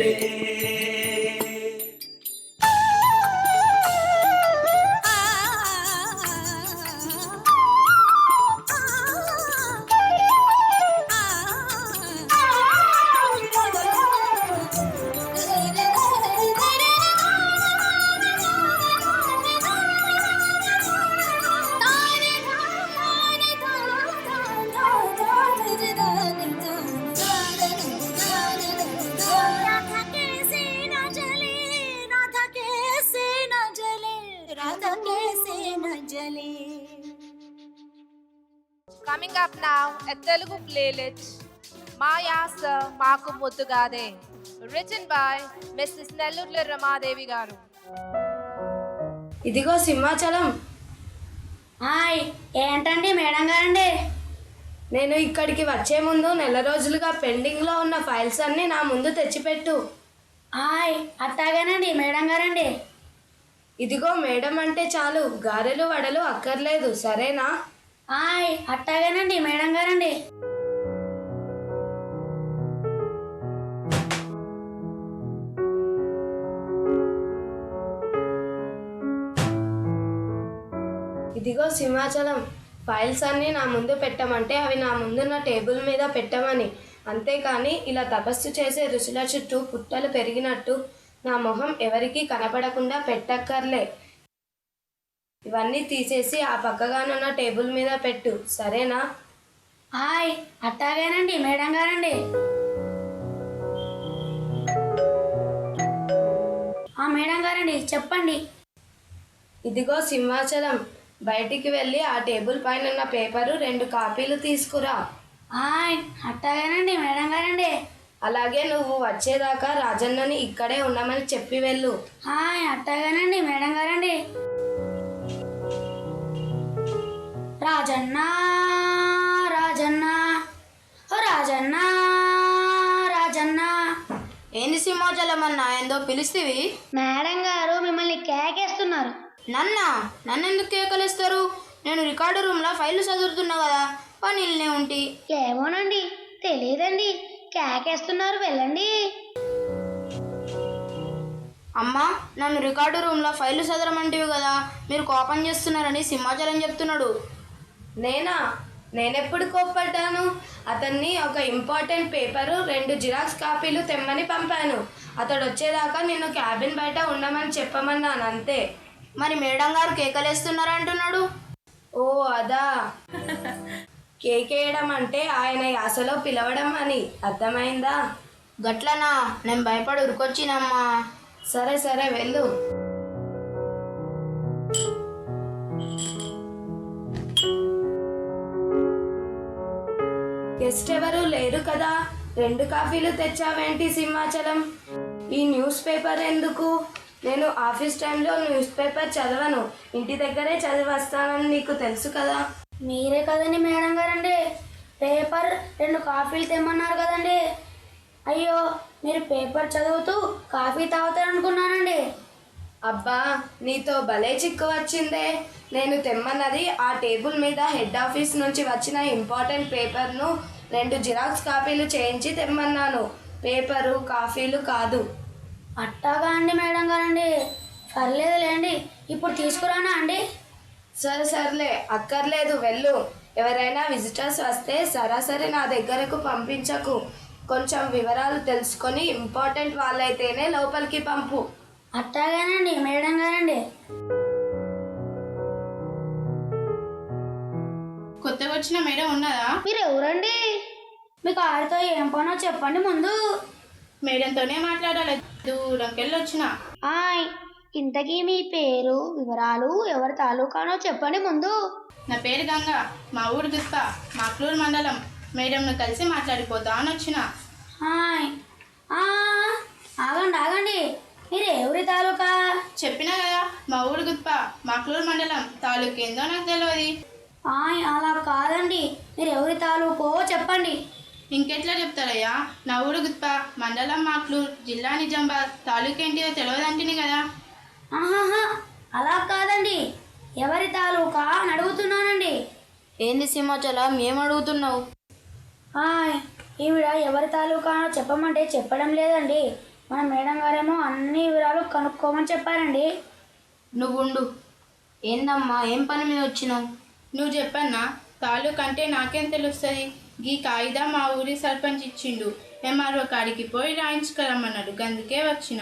Coming up now, a Telugu playlist, Ma Yasa Maaku Muttugade, written by Mrs. Nellurla Ramadevi Garu. ఇదిగో సింహాచలం. హాయ్, ఏంటండి మేడం గారండి? నేను ఇక్కడికి వచ్చే ముందు నెల రోజులుగా పెండింగ్లో ఉన్న ఫైల్స్ అన్నీ నా ముందు తెచ్చిపెట్టు. హాయ్, అట్టాగేనండి మేడం గారండి. ఇదిగో మేడం అంటే చాలు, గారెలు వడలు అక్కర్లేదు, సరేనా? హాయ్, అట్టాగేనండి మేడం గారండి. ఇదిగో సింహాచలం, ఫైల్స్ అన్నీ నా ముందు పెట్టమంటే అవి నా ముందున్న టేబుల్ మీద పెట్టమని, అంతేకాని ఇలా తపస్సు చేసే ఋషుల చుట్టూ పుట్టలు పెరిగినట్టు నా మొహం ఎవరికీ కనపడకుండా పెట్టక్కర్లే. ఇవన్నీ తీసేసి ఆ పక్కగానున్న టేబుల్ మీద పెట్టు, సరేనా? హాయ్, అట్టాగేనండి మేడం గారండి. మేడం గారండి, చెప్పండి. ఇదిగో సింహాచలం, బయటికి వెళ్ళి ఆ టేబుల్ పైన ఉన్న పేపరు 2 కాపీలు తీసుకురా. హాయ్, అట్టాగేనండి మేడం గారండి. అలాగే నువ్వు వచ్చేదాకా రాజన్నని ఇక్కడే ఉండమని చెప్పి వెళ్ళు. హాయ్, అట్టాగేనండి మేడం గారండి. రాజన్న రాజన్న ఓ రాజన్న రాజన్న. ఏంది సింహాచలం అన్న, ఏందో పిలుస్తేవి? మేడం గారు మిమ్మల్ని కేకేస్తున్నారు. నన్నెందుకు కేకలేస్తారు? నేను రికార్డు రూమ్లో ఫైళ్ళు చదువుతున్నా కదా, పనిల్నే ఉంటి. ఏమోనండి, తెలియదండి, కేకేస్తున్నారు, వెళ్ళండి. అమ్మా, నన్ను రికార్డు రూమ్లో ఫైళ్ళు చదవమంటివి కదా, మీరు కోపం చేస్తున్నారని సింహాచలం చెప్తున్నాడు. నేనెప్పుడు కోప్పడ్డాను? అతన్ని ఒక ఇంపార్టెంట్ పేపరు 2 జిరాక్స్ కాపీలు తెమ్మని పంపాను. అతడు వచ్చేదాకా నిన్ను క్యాబిన్ బయట ఉండమని చెప్పమన్నాను, అంతే. మరి మేడం గారు కేకలేస్తున్నారు అంటున్నాడు. ఓ అదా, కేకేయడం అంటే ఆయన యాసలో పిలవడం అని, అర్థమైందా? గట్లనా? నేను భయపడి ఉరికొచ్చినమ్మా. సరే సరే వెళ్ళు. గెస్ట్ ఎవరు లేరు కదా, 2 కాఫీలు తెచ్చావేంటి సింహాచలం? ఈ న్యూస్ పేపర్ ఎందుకు? నేను ఆఫీస్ టైంలో న్యూస్ పేపర్ చదవను, ఇంటి దగ్గరే చదివి వస్తానని నీకు తెలుసు కదా. మీరే కదండి మేడం గారండి పేపర్ 2 కాఫీలు తెమ్మన్నారు కదండి. అయ్యో, మీరు పేపర్ చదువుతూ కాఫీ తాగుతారనుకున్నానండి. అబ్బా, నీతో భలే చిక్కు వచ్చిందే. నేను తెమ్మన్నది ఆ టేబుల్ మీద హెడ్ ఆఫీస్ నుంచి వచ్చిన ఇంపార్టెంట్ పేపర్ను 2 జిరాక్స్ కాపీలు చేయించి తెమ్మన్నాను, పేపరు కాఫీలు కాదు. అట్టాగా అండి మేడం గారండి, పర్లేదులేండి, ఇప్పుడు తీసుకురానా అండి? సర్లే, అక్కర్లేదు, వెళ్ళు. ఎవరైనా విజిటర్స్ వస్తే సరాసరి నా దగ్గరకు పంపించకు, కొంచెం వివరాలు తెలుసుకొని ఇంపార్టెంట్ వాళ్ళైతేనే లోపలికి పంపు. అట్టాగానండి మేడం గారండి. కొత్తగా వచ్చిన మేడం ఉన్నదా? మీరు ఎవరండి? మీకు ఆడితో ఏం పనో చెప్పండి ముందు. మేడంతోనే మాట్లాడాలి, దూరంకెళ్ళి వచ్చిన. ఇంతకీ మీ పేరు వివరాలు ఎవరి తాలూకానో చెప్పండి ముందు. నా పేరు గంగ, మా ఊరు దుప్ప, మాక్లూరు మండలం. మేడంను కలిసి మాట్లాడిపోతా అని వచ్చిన. ఆగండి, మీరు ఎవరి తాలూకా? చెప్పినా కదా, మా ఊరు గుప్ప, మాక్లూరు మండలం. తాలూకు ఏందో నాకు తెలియదు. అలా కాదండి, మీరు ఎవరి తాలూకో చెప్పండి. ఇంకెట్లా చెప్తారయ్యా? నా ఊరు గుప్ప, మండలం మాక్లూరు, జిల్లా నిజామాబాద్. తాలూకు ఏంటిదో తెలియదంటిని కదా. అలా కాదండి, ఎవరి తాలూకా అని అడుగుతున్నానండి. ఏంది సింహాచలం, ఏం అడుగుతున్నావు? ఈవిడ ఎవరి తాలూకానో చెప్పమంటే చెప్పడం లేదండి. మన మేడం గారేమో అన్ని వివరాలు కనుక్కోమని చెప్పారండి. నువ్వుండు. ఏందమ్మా, ఏం పని మీద వచ్చినావు? నువ్వు చెప్పన్నా, తాలూకా అంటే నాకేం తెలుస్తుంది? ఈ కాగితం మా ఊరి సర్పంచ్ ఇచ్చిండు. ఎంఆర్ఓ కాడికి పోయి రాయించుకురమ్మన్నాడు, అందుకే వచ్చిన.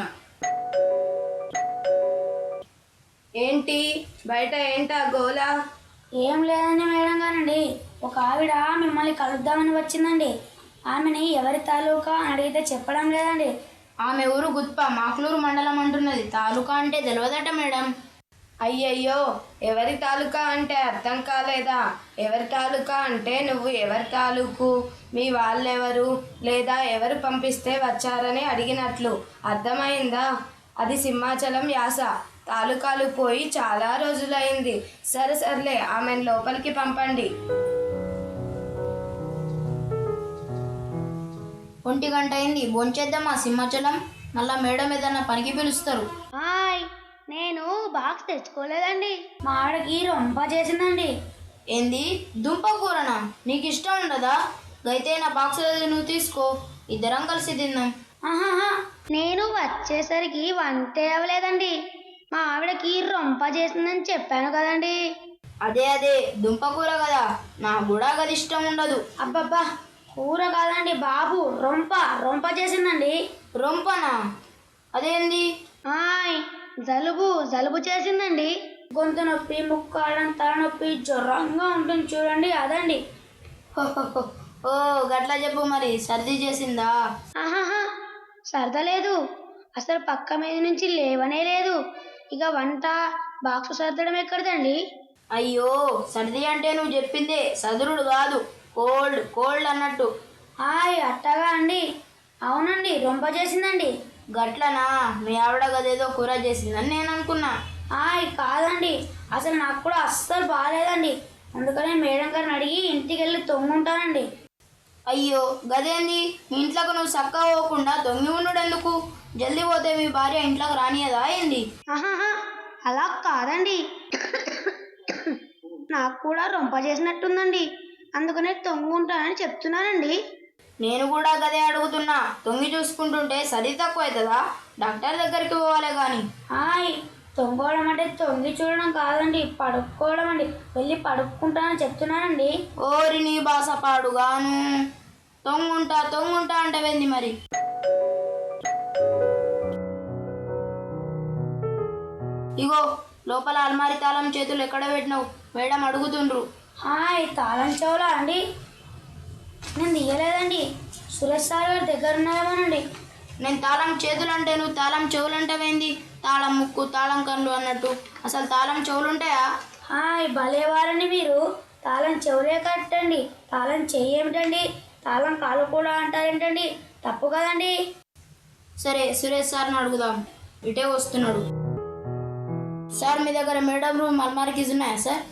ఏంటి బయట ఏంటా గోలా? ఏం లేదండి మేడం గారండి, ఒక ఆవిడ మిమ్మల్ని కలుద్దామని వచ్చిందండి. ఆమెని ఎవరి తాలూకా అని అడిగితే చెప్పడం లేదండి. ఆమె ఊరు గుత్ప, మాకులూరు మండలం అంటున్నది. తాలూకా అంటే తెలియదట మేడం. అయ్యయ్యో, ఎవరి తాలూకా అంటే అర్థం కాలేదా? ఎవరి తాలూకా అంటే నువ్వు ఎవరి తాలూకు, మీ వాళ్ళెవరు, లేదా ఎవరు పంపిస్తే వచ్చారని అడిగినట్లు. అర్థమైందా? అది సింహాచలం యాస. తాలూకాలు పోయి చాలా రోజులైంది. సర్లే, ఆమెను లోపలికి పంపండి. 1 గంట అయింది, భోంచేద్దామా సింహాచలం? మళ్ళా మేడం ఏదన్నా పనికి పిలుస్తారు. నేను బాక్స్ తెచ్చుకోలేదండి. మా ఆవిడకి రొంప చేసిందండి. ఏంది, దుంప కూరనా? నీకు ఇష్టం ఉండదా? అయితే నా బాక్స్ నువ్వు తీసుకో, ఇద్దరం కలిసి తిందాం. నేను వచ్చేసరికి వంటే అవ్వలేదండి. మా ఆవిడకి రొంప చేసిందని చెప్పాను కదండి. అదే దుంప కూర కదా, నాకు కూడా అది ఇష్టం ఉండదు. అబ్బబ్బా, కూర కాదండి బాబు, రొంప చేసిందండి. రొంపనా? అదేంది? జలుబు చేసిందండి. గొంతు నొప్పి, ముక్కాడం, తలనొప్పి, జ్వరంగా ఉంటుంది చూడండి, అదండి. ఓ గట్లా చెప్పు. మరి సర్ది చేసిందా? సర్దలేదు, అసలు పక్క మీద నుంచి లేవనే లేదు. ఇక వంట బాక్స్ సర్దడం ఎక్కడదండి. అయ్యో, సర్ది అంటే నువ్వు చెప్పిందే సదురుడు కాదు, కోల్డ్ అన్నట్టు. అట్టగా అండి. అవునండి, రొంప చేసిందండి. గట్లనా? మీ ఆవిడ గదేదో కూర చేసిందని నేను అనుకున్నా. కాదండి, అసలు నాకు కూడా అస్సలు బాగాలేదండి. అందుకనే మేడం గారిని అడిగి ఇంటికి వెళ్ళి తొంగుంటానండి. అయ్యో, గదేంది? మీ ఇంట్లోకి నువ్వు చక్కగా పోకుండా తొంగి ఉండు ఎందుకు? జల్దీ పోతే మీ భార్య ఇంట్లోకి రానియదా ఏంది? అలా కాదండి, నాకు కూడా రొంప చేసినట్టుందండి, అందుకనే తొంగుంటానని చెప్తున్నానండి. నేను కూడా గదే అడుగుతున్నా. తొంగి చూసుకుంటుంటే సరి తక్కువ అవుతుందా? డాక్టర్ దగ్గరికి పోవాలి కానీ. తొంగోవడం అంటే తొంగి చూడడం కాదండి, పడుకోవడం అండి. వెళ్ళి పడుకుంటానని చెప్తున్నానండి. ఓరి నీ బాస పాడుగాను, తొంగుంటా అంటవేంది మరి? ఇగో లోపల అల్మారి తాళం చేతులు ఎక్కడ పెట్టినావు? మేడం అడుగుతుండ్రు. తాళం చెవులా అండి? నేను తీయలేదండి, సురేష్ సార్ గారి దగ్గర ఉన్నాయేమోనండి. నేను తాళం చేతులు అంటే నువ్వు తాళం చెవులు అంటావేంది? తాళం ముక్కు, తాళం కళ్ళు అన్నట్టు. అసలు తాళం చెవులు ఉంటాయా? భలేవారండి మీరు. తాళం చెవులే కట్టండి, తాళం చెయ్యి ఏమిటండి? తాళం కాలు కూడా అంటారేంటండి? తప్పు కదండి. సరే, సురేష్ సార్ని అడుగుదాం. ఇటే వస్తున్నాడు. సార్, మీ దగ్గర మేడం రూమ్ అల్మారీ కీస్ ఉన్నాయా సార్?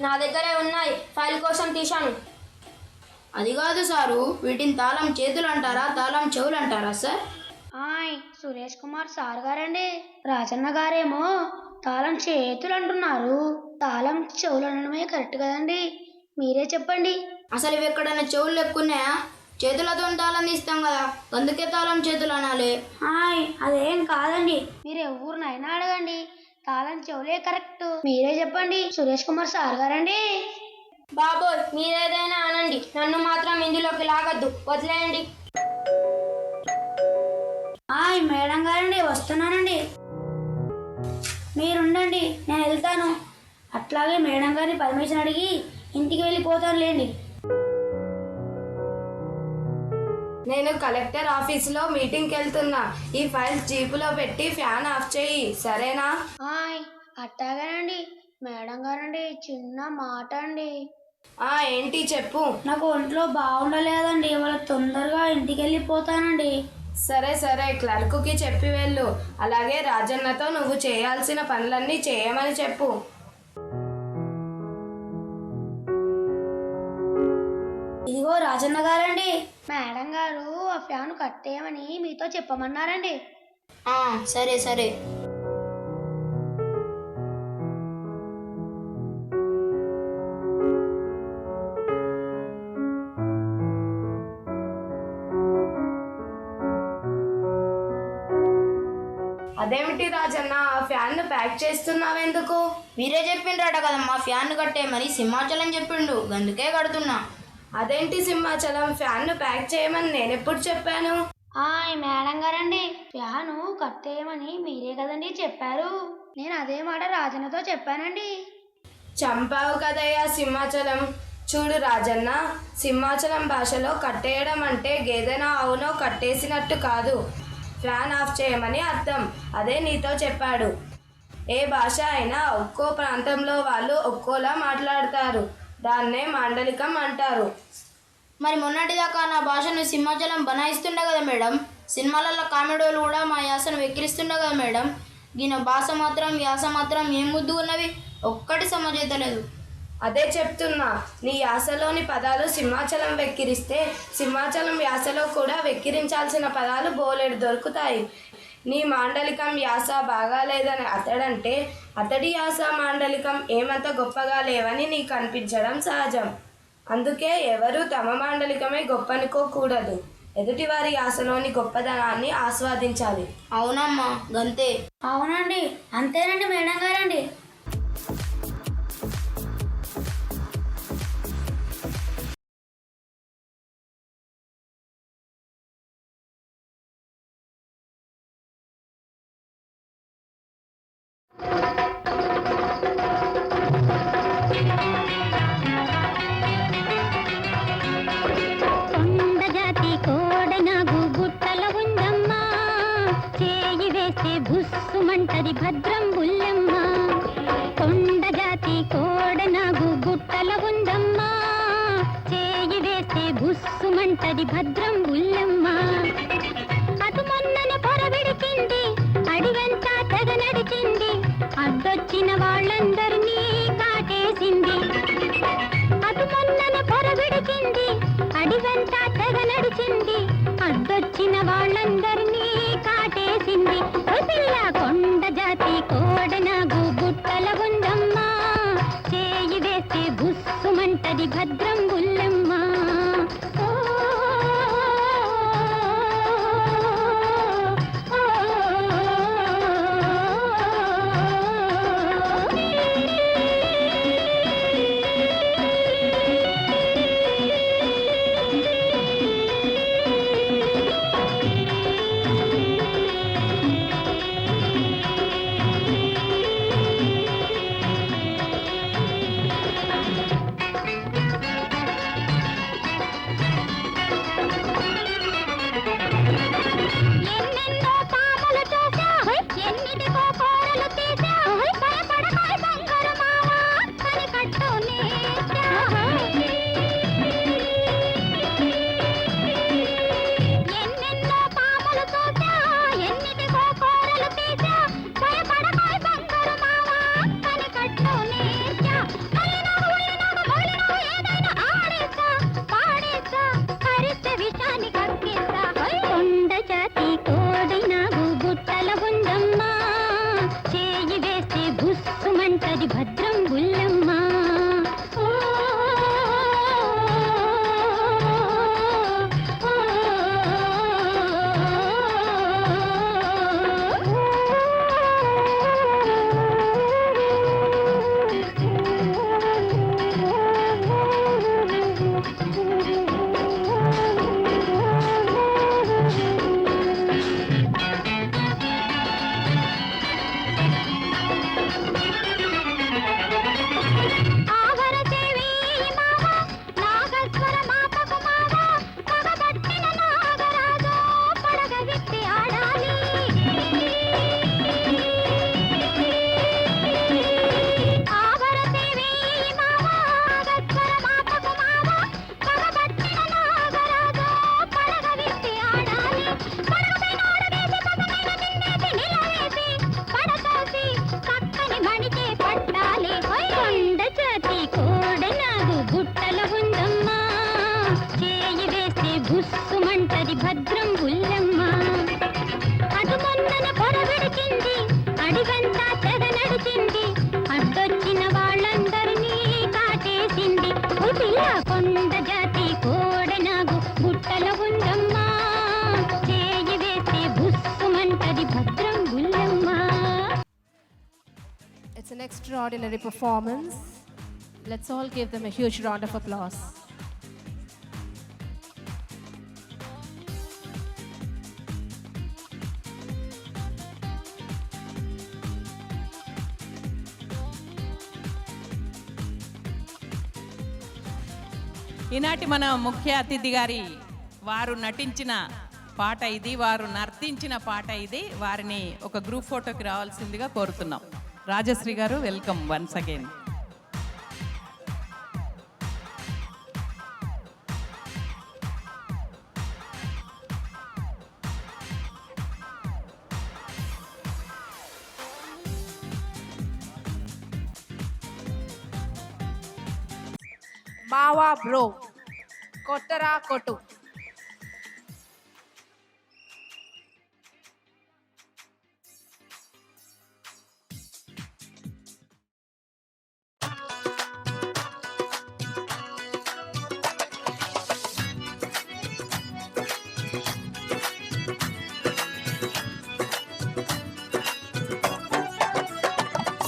నా దగ్గరే ఉన్నాయి, ఫైల్ కోసం తీశాను. అది కాదు సారు, వీటిని తాళం చేతులు అంటారా, తాళం చెవులు అంటారా సార్? సురేష్ కుమార్ సార్ గారండి. రాజన్న గారేమో తాళం చేతులు అంటున్నారు, తాళం చెవులు అనడమే కరెక్ట్ కదండి. మీరే చెప్పండి. అసలు ఇవి ఎక్కడైనా చెవులు లెక్కున్నాయా? చేతులతో తాళం తీస్తాం కదా, అందుకే తాళం చేతులు అనాలి. అదేం కాదండి, మీరు ఎవరినైనా అడగండి, తాళం చెవులే కరెక్ట్. మీరే చెప్పండి సురేష్ కుమార్ సార్ గారండి. బాబోయ్, మీరేదైనా అనండి, నన్ను మాత్రం ఇందులోకి లాగద్దు, వదిలేయండి. మేడం గారండి, వస్తున్నానండి. మీరుండండి, నేను వెళ్తాను. అట్లాగే మేడం గారిని పర్మిషన్ అడిగి ఇంటికి వెళ్ళిపోతాను లేండి. నేను కలెక్టర్ ఆఫీసులో మీటింగ్కి వెళ్తున్నా. ఈ ఫైల్స్ జీపులో పెట్టి ఫ్యాన్ ఆఫ్ చేయి, సరేనా? అట్టాగానండి. మేడం గారండి, చిన్న మాట అండి. ఏంటి చెప్పు. నాకు ఒంట్లో బాగుండలేదండి, ఇవాళ తొందరగా ఇంటికి వెళ్ళిపోతానండి. సరే, క్లర్క్కి చెప్పి వెళ్ళు. అలాగే రాజన్నతో నువ్వు చేయాల్సిన పనులన్నీ చేయమని చెప్పు. ఇదిగో రాజన్న గారండి, మేడం గారు ఆ ఫ్యాన్ కట్టేయమని మీతో చెప్పమన్నారండి. సరే. అదేమిటి రాజన్న, ఆ ఫ్యాన్ను ప్యాక్ చేస్తున్నావెందుకు? మీరే చెప్పిండ్రట కదమ్మా ఫ్యాన్ కట్టేయమని, సింహాచలం చెప్పిండు, అందుకే కడుతున్నా. అదేంటి సింహాచలం, ఫ్యాన్ను ప్యాక్ చేయమని నేనెప్పుడు చెప్పాను? మేడం గారండి, ఫ్యాను కట్టేయమని మీరే కదండి చెప్పారు. నేను అదే మాట రాజన్నతో చెప్పానండి. చంపావు కదయ్యా సింహాచలం. చూడు రాజన్న, సింహాచలం భాషలో కట్టేయడం అంటే గేదెనో ఆవునో కట్టేసినట్టు కాదు, ఫ్యాన్ ఆఫ్ చేయమని అర్థం. అదే నీతో చెప్పాడు. ఏ భాష అయినా ఒక్కో ప్రాంతంలో వాళ్ళు ఒక్కోలా మాట్లాడతారు, దాన్నే మాండలికం అంటారు. మరి మొన్నటిదాకా నా భాషను సింహాచలం బనాయిస్తుండే కదా మేడం. సినిమాలలో కామెడీలు కూడా మా యాసను వెక్కిరిస్తుండే కదా మేడం. ఈయన భాష మాత్రం యాస మాత్రం ఏం ముద్దు ఉన్నవి, ఒక్కటి సమజైతలేదు. అదే చెప్తున్నా, నీ యాసలోని పదాలు సింహాచలం వెక్కిరిస్తే సింహాచలం యాసలో కూడా వెక్కిరించాల్సిన పదాలు బోలెడు దొరుకుతాయి. నీ మాండలికం యాస బాగాలేదని అతడంటే అతడి యాస మాండలికం ఏమంత గొప్పగా లేవని నీకు అనిపించడం సహజం. అందుకే ఎవరూ తమ మాండలికమే గొప్పనుకోకూడదు, ఎదుటివారి యాసలోని గొప్పదనాన్ని ఆస్వాదించాలి. అవునమ్మా గంతే. అవునండి, అంతేనండి మేడం గారండి. కొండజాతి కోడనాగు గుట్టల ఉందమ్మా, చేయి వేస్తే భుస్సుమంటది భద్రం బుల్లెమ్మ. కొండజాతి కోడనాగు గుట్టల ఉందమ్మా, చేయి వేస్తే భుస్సుమంటది భద్రం బుల్లెమ్మ. అటు మొన్నన పొరబిడిచింది, అడిగంతా తెగ నడిచింది, అడ్డొచ్చిన వాళ్ళందరినీ కాటేసింది. అటు మొన్నన పొరబిడిచింది, అడిగంతా తెగ నడిచింది, అడ్డొచ్చిన వాళ్ళందరినీ కాటేసింది. పిల్ల కొండ జాతి కోడనాగు గుట్టల ఉందమ్మా, చేయి వేస్తే భుస్సుమంటది భద్రం Bullemma. an extraordinary performance. Let's all give them a huge round of applause. ఈనాటి మన ముఖ్య అతిథి గారి వారు నటించిన పాట ఇది, వారు నర్తించిన పాట ఇది. వారిని ఒక గ్రూప్ ఫోటోకి రావాల్సిందిగా కోరుతున్నాం. రాజశ్రీ గారు, welcome once again. Mawa bro, Kotara Kotu.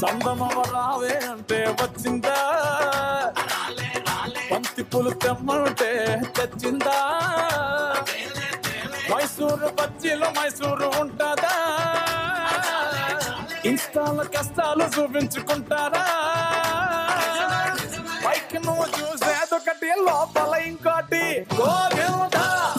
చందమామ రావే అంటే వచ్చిందా, బంతి పూలు తెమ్మంటే తెచ్చిందా, మైసూరు బజ్జీలో మైసూరు ఉంటుందా, ఇన్స్టాల కష్టాలు చూపించుకుంటారా, పైకి నువ్వు చూసేదొకటి లోపల ఇంకోటి.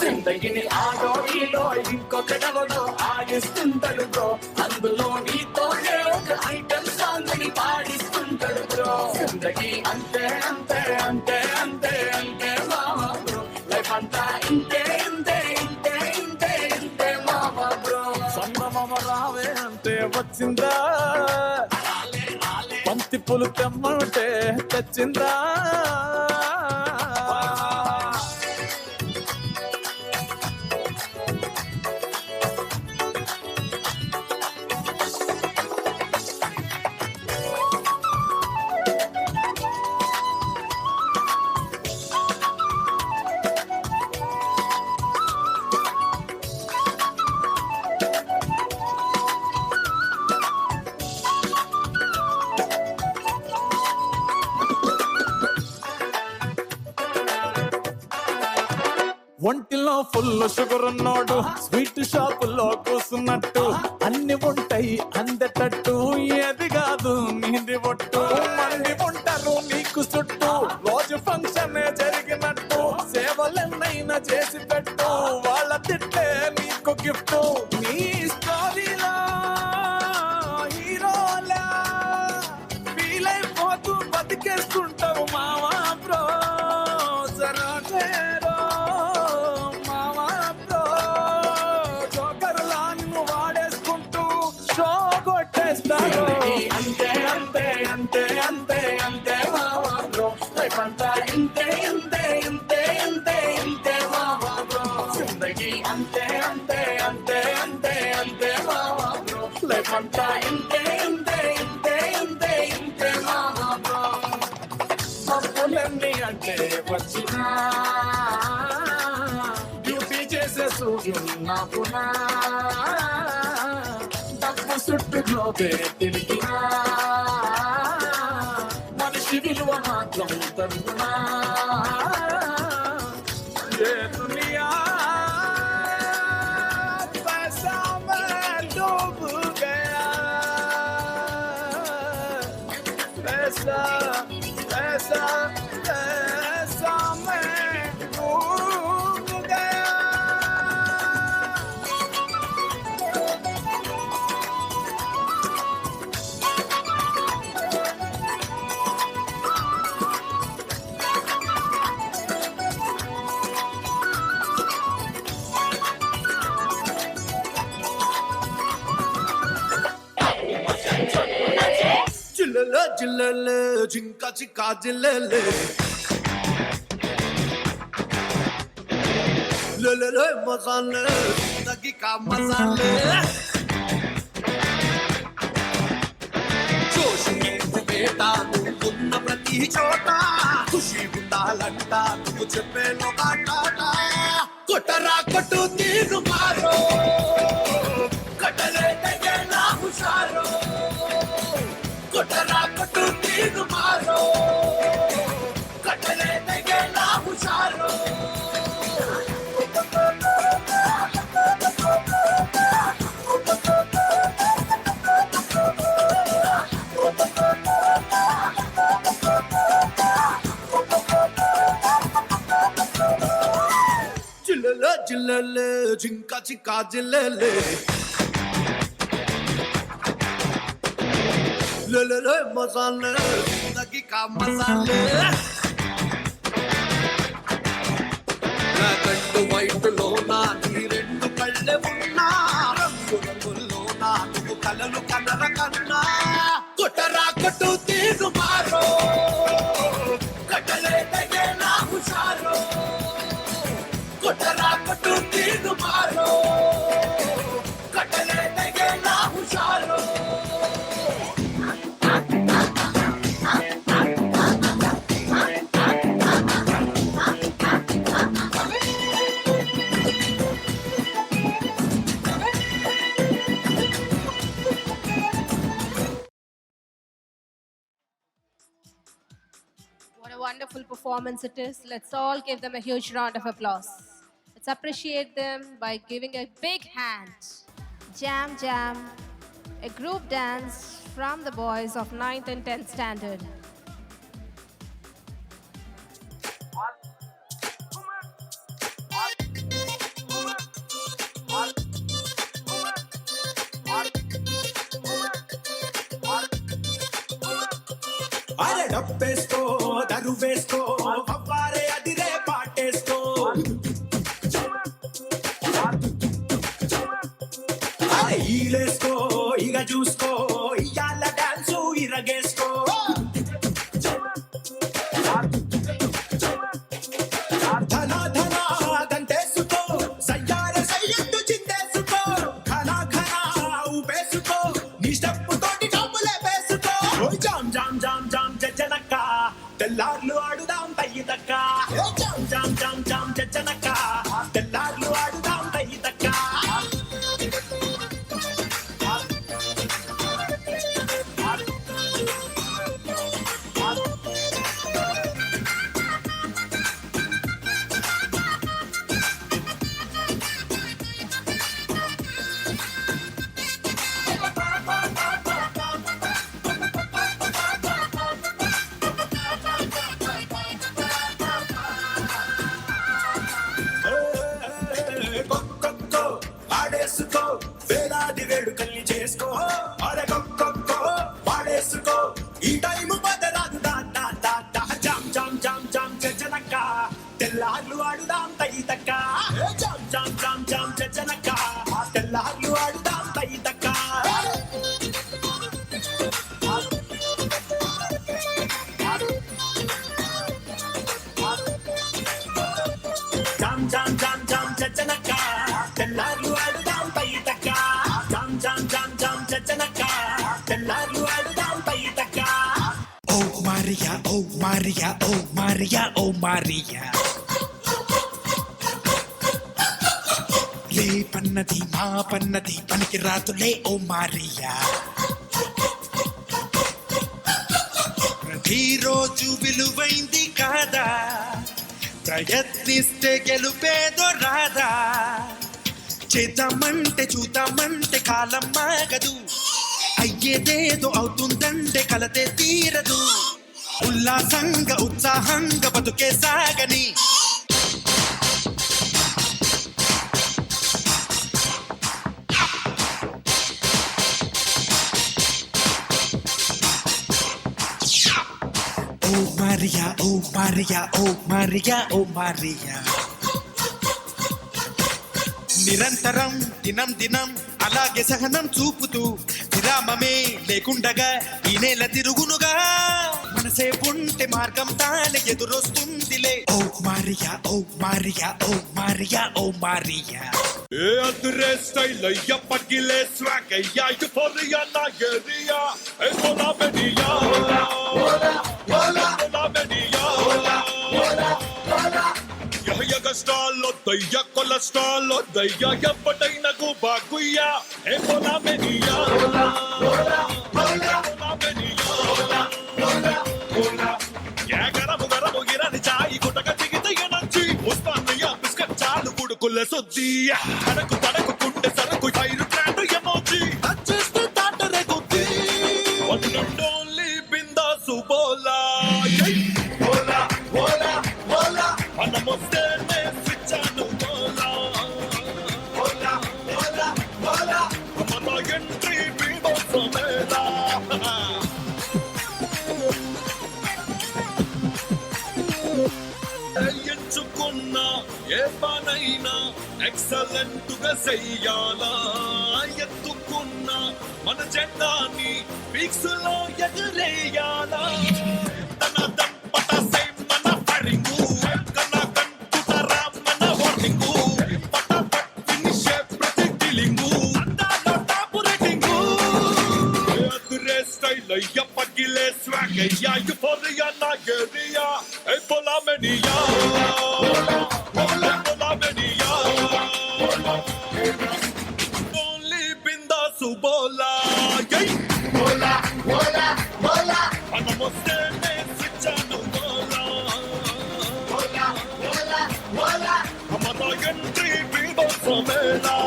జిందగిని ఆడో ఈడో ఇంకొకడెవడో ఆడిస్తుంటాడు బ్రో, అందులో నీతోనే ఒక ఐటమ్ సాంగ్ ని పాడిస్తుంటాడు బ్రో. జిందగీ అంతే అంతే అంతే అంతే అంతే మామా బ్రో, లైఫ్ అంతా ఇంతే ఇంతే ఇంతే ఇంతే ఇంతే మామా బ్రో. చందమామ రావే అంటే వచ్చిందా, బంతి పూలు తెమ్మంటే తెచ్చిందా. ఒంటిలో ఫుల్ షుగర్ ఉన్నోడు స్వీట్ షాపులో కూసున్నట్టు, అన్ని ఉంటాయి అందటట్టు, ఏది కాదు నీది ఒట్టు. మంది ఉంటారు నీకు చుట్టూ, రోజు ఫంక్షన్ జరిగినట్టు, సేవలెన్నైనా చేసి పెట్టు, వాళ్ళ తిట్టే నీకు గిఫ్ట్. నీ స్టోరీలో హీరోలా ఫీలైపోతూ బతికేస్తుంటావు మావా బ్రో. సరోజేరో మావా బ్రో, జోకర్లా నిన్ను వాడేసుకుంటూ షో కొట్టేస్తారు. అంతే అంతే అంతే అంతే అంతే మావా బ్రో, లైఫ్ అంతా ఇంతే ఇంతే ఇంతే ఇంతే ఇంతే మావా బ్రో. జిందగీ అంతే అంతే అంతే అంతే అంతే మావా బ్రో, లైఫ్ అంతా ఇంతే ఇంతే ఇంతే ఇంతే ఇంతే మావా బ్రో. మబ్బులన్నీ అంటే వచ్చినా, డ్యూటీ చేసే సూర్యున్నాపునా, డబ్బు చుట్టూ గ్లోబే తిరిగినా, మనిషి విలువ మాత్రం తరుగునా. ఏ దునియా पैसा में डूब गया, पैसा पैसा पैसा में डूब गया. జిల్లెలే జిల్లెలే జింక చిక్కా జిల్లెలే, లేలే మసాలే జిందగీ కా మసాలే. జోష్ నీకు వేట నువ్వున్న ప్రతి చోట, ఖుషి ఉండాలంట నువ్వు చెప్పేలో మాట. కొట్టరా కొట్టు తీరు మారో, కట్టలే తెగే నా హుషారో, కొట్టరా జిల్లెలే జింక చిక్కా జిల్లెలే లే మసాలే జిందగీ కా మసాలే కట్టు వైపులో నా నీ రెండు కళ్ళే ఉన్నా రంగు రంగుల్లో నా నువ్వు కలలు కలర కన్నా కొట్టరా కొట్టు తీరు మారో కట్టలే తగే నా హుషారో కొట్టరా కొట్టు తీరు మారో కట్టలే తగే నా హుషారో What a wonderful performance it is. Let's all give them a huge round of applause. Let's appreciate them by giving a big hand. Jam Jam, a group dance from the boys of 9th and 10th standard. అరే డబ్బేసుకో దరు వేసుకో అవ్వారే అదిరే పాటేసుకో అరే ఈలేసుకో ఇక చూసుకో ఇయాల dance ఇరగేసుకో ధన ధన దంటేసుకో సయ్యార సయ్యట్టు చిందేసుకో ఘన ఘన ఊపేసుకో నీ స్టెప్ తోటి డబ్బులే వేసుకో జామ్ జామ్ జామ్ జామ్ జనక తెల్లార్లు ఆడుదాం తయ్యిదక్క జామ్ జామ్ జామ్ జామ్ జనక తెల్లార్లు ఆడుదాం తయ్యిదక్క ఆడేసుకో వేలాది వేడుకల్ని చేసుకో అరే కొక్కో పాడేసుకో ఈ టైము బదరాదు దా జామ్ జామ్ జామ్ జామ్ జనక తెల్లార్లు ఆడుదాం తయ్యిదక్క జామ్ జామ్ జామ్ జామ్ జనక తెల్లార్లు ఆడుదాం తయ్యిదక్క జామ్ జామ్ జామ్ జామ్ జనక తెల్లార్లు ఆడుదాం తయ్యిదక్క జామ్ జామ్ జామ్ జామ్ జనక తెల్లార్లు ఆడుదాం తయ్యిదక్క ఓ మారియా ఓ మారియా ఓ మారియా ఓ మారియా లే పన్నది మా పన్నది పనికి రాతులే ఓ మారియా ప్రతిరోజు విలువైంది కాదా ప్రయత్నిస్తే గెలుపేదో రాదా చేద్దామంటే చూద్దామంటే కాలం మాగదు అయ్యేదేదో అవుతుందంటే కలతే తీరదు ఉల్లాసంగా ఉత్సాహంగా బతుకే సాగని ఓ మారియా ఓ మారియా ఓ మారియా ఓ మారియా నిరంతరం దినం దినం అలాగే సహనం చూపుతూ విరామమే లేకుండగా ఈ నేల తిరుగునుగా మనసే ఉంటే మార్గం తానే ఎదురొస్తుందిలే ఓ మారియా ఓ మారియా ఓ మారియా ఓ మారియా ఏ అదురే స్టైల్ అయ్యా పగిలే స్వాగ్ అయ్యా యుఫోరియా నా ఏరియా ఏ కోలా బెనియా కోలా బెనియా యహ స్టాల్ దయ్య కొలెస్ట్రాల్ దయ్య ఎప్పటైనా గుబాగుయ్యా ఏ కోలా బెనియా కోలా బెనియా యా గరము గరము గిరని చాయి గుటక దిగితే ఎనర్జీ ఉస్మానియా బిస్కెట్ చాలు గుడుకుల సొద్ది అడకు పడకు కుండే సరకు ఫైర్ బ్రాండ్ ఎమోజీ అచ్చేస్తే తాటరే గుద్ది వన్ అండ్ ఓన్లీ బిందాసు బోలా బోలా బోలా బోలా మనమొస్తేనే స్విచ్ అను బోలా సోమేలా ఎంచుకున్న ఏ పనైనా ఎక్సలెంట్ గా చెయ్యాలా ఎత్తుకున్న మన జెండాని పీక్స్ లో ఎగరేయాలా తన దంపట సై మన ఫరింగు కన కంటుతరా మన వార్నింగు పటపట్ ఫినిష్ ప్రతి కిలింగు అందాల టాప్ రేటింగు అదురే స్టైల్ అయ్య పగిలే స్వాగ్ అయ్యా యూఫోరియా నాగరియా ఏ పోలా మెనియా పోలా మెనియా ఓన్లీ బిందాసు బోలా యై బోలా బోలా బోలా మనమొస్తేనే స్విచ్చాను బోలా బోలా బోలా బోలా మన entry బిందో సోమేలా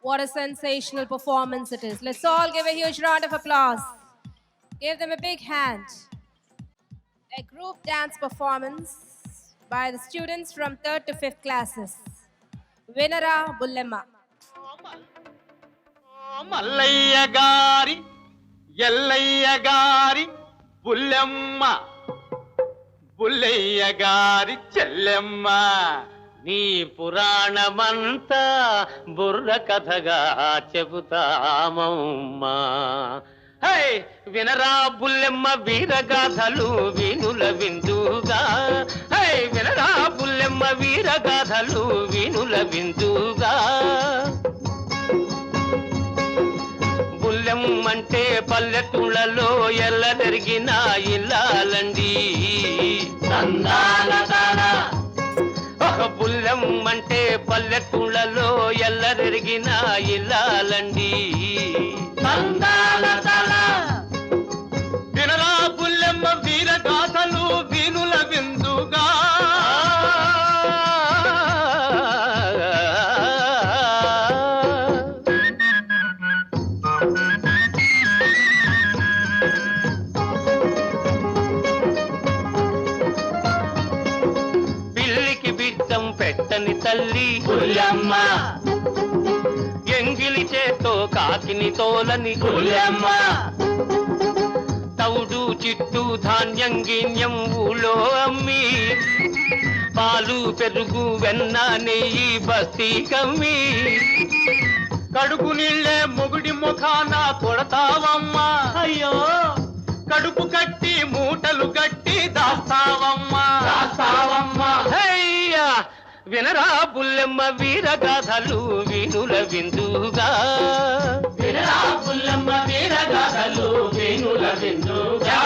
What a sensational performance it is. Let's all give a huge round of applause. Give them a big hand. A group dance performance by the students from 3rd to 5th classes. Vinara Bullemma. Mallayya గారి ఎల్లయ్య గారి బుల్లెమ్మ బుల్లయ్య గారి చెల్లెమ్మ నీ పురాణమంతా బుర్ర కథగా చెబుతామమ్మా high వినరా బుల్లెమ్మ వీరగాథలు వీనుల విందుగా high వినరా బుల్లెమ్మ వీరగాథలు వీనుల విందుగా బుల్లెమ్మంటే పల్లెటూళ్ళలో ఎల్లదెరిగిన ఇల్లాలండి ఒక బుల్లెమ్మంటే పల్లెటూళ్ళలో ఎల్లదెరిగిన ఇల్లాలండి వినరా బుల్లెమ్మ వీరగాథలు వీనుల విందుగా పెట్టని తల్లి బుల్లెమ్మ ఎంగిలి చేతో కాకిని తోలని బుల్లెమ్మ తౌడు చిట్టు ధాన్యం గిన్యం ఊళ్ళో అమ్మి పాలు పెరుగు వెన్న నెయ్యి బస్తీ కమ్మి కడుపు నీళ్ళే మొగుడి ముఖాన కొడతావమ్మా అయ్యో కడుపు కట్టి మూటలు కట్టి దాస్తావమ్మా వినరా బుల్లెమ్మ వీరగాథలు వీనుల విందుగా వినరా బుల్లెమ్మ వీరగాథలు వీనుల విందుగా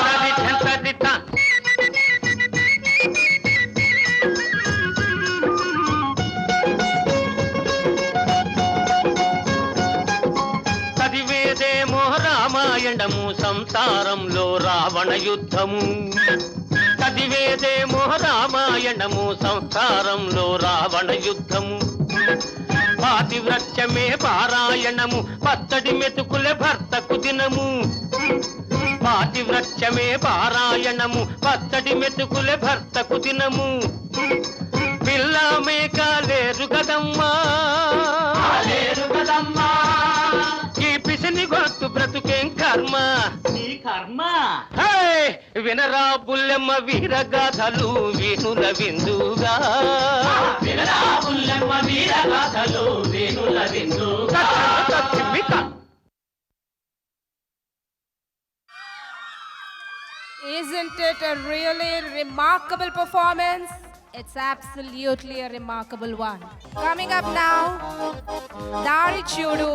చదివేదేమో రామాయణము సంసారంలో రావణ యుద్ధము చదివేదేమో రామాయణము సంసారంలో రావణ యుద్ధము పాతివ్రత్యమే పారాయణము పచ్చడి మెతుకుల భర్తకు దినము పాతివ్రత్యమే పారాయణము పచ్చడి మెతుకుల భర్తకు దినము పిల్ల మేక లేరు కదమ్మా ఈ పిసిని గొత్తు బ్రతుకేం కర్మ నీ కర్మ వినరా బుల్లెమ్మ వీరగాథలు వీనుల విందుగా వినరా బుల్లెమ్మ వీరగాథలు వీనుల విందుగా Isn't it a really remarkable performance? It's absolutely a remarkable one. Coming up now, Dari Chudu,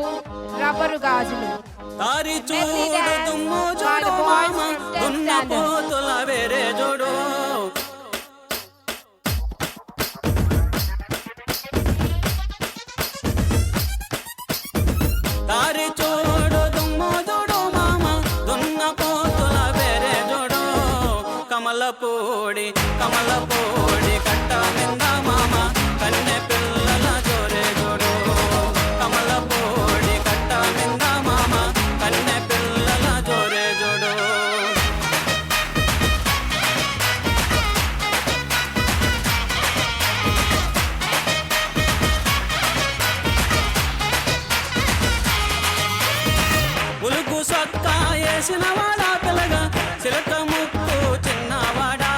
Rubberu Gajulu. Dari Messy Chudu, dance Tummo by the Chudu, boys Mama, from 10th Tunna standard. Potula Vere Jodu. Dari Chudu, Tummo Chudu, Mama, Tunna Potula Vere Jodu. Kamalapodi, Kamalapodi, Katta Minda Mama, Kanne Pilla. వేసినవాడా పిల్లగా చిలక ముక్కు చిన్నవాడా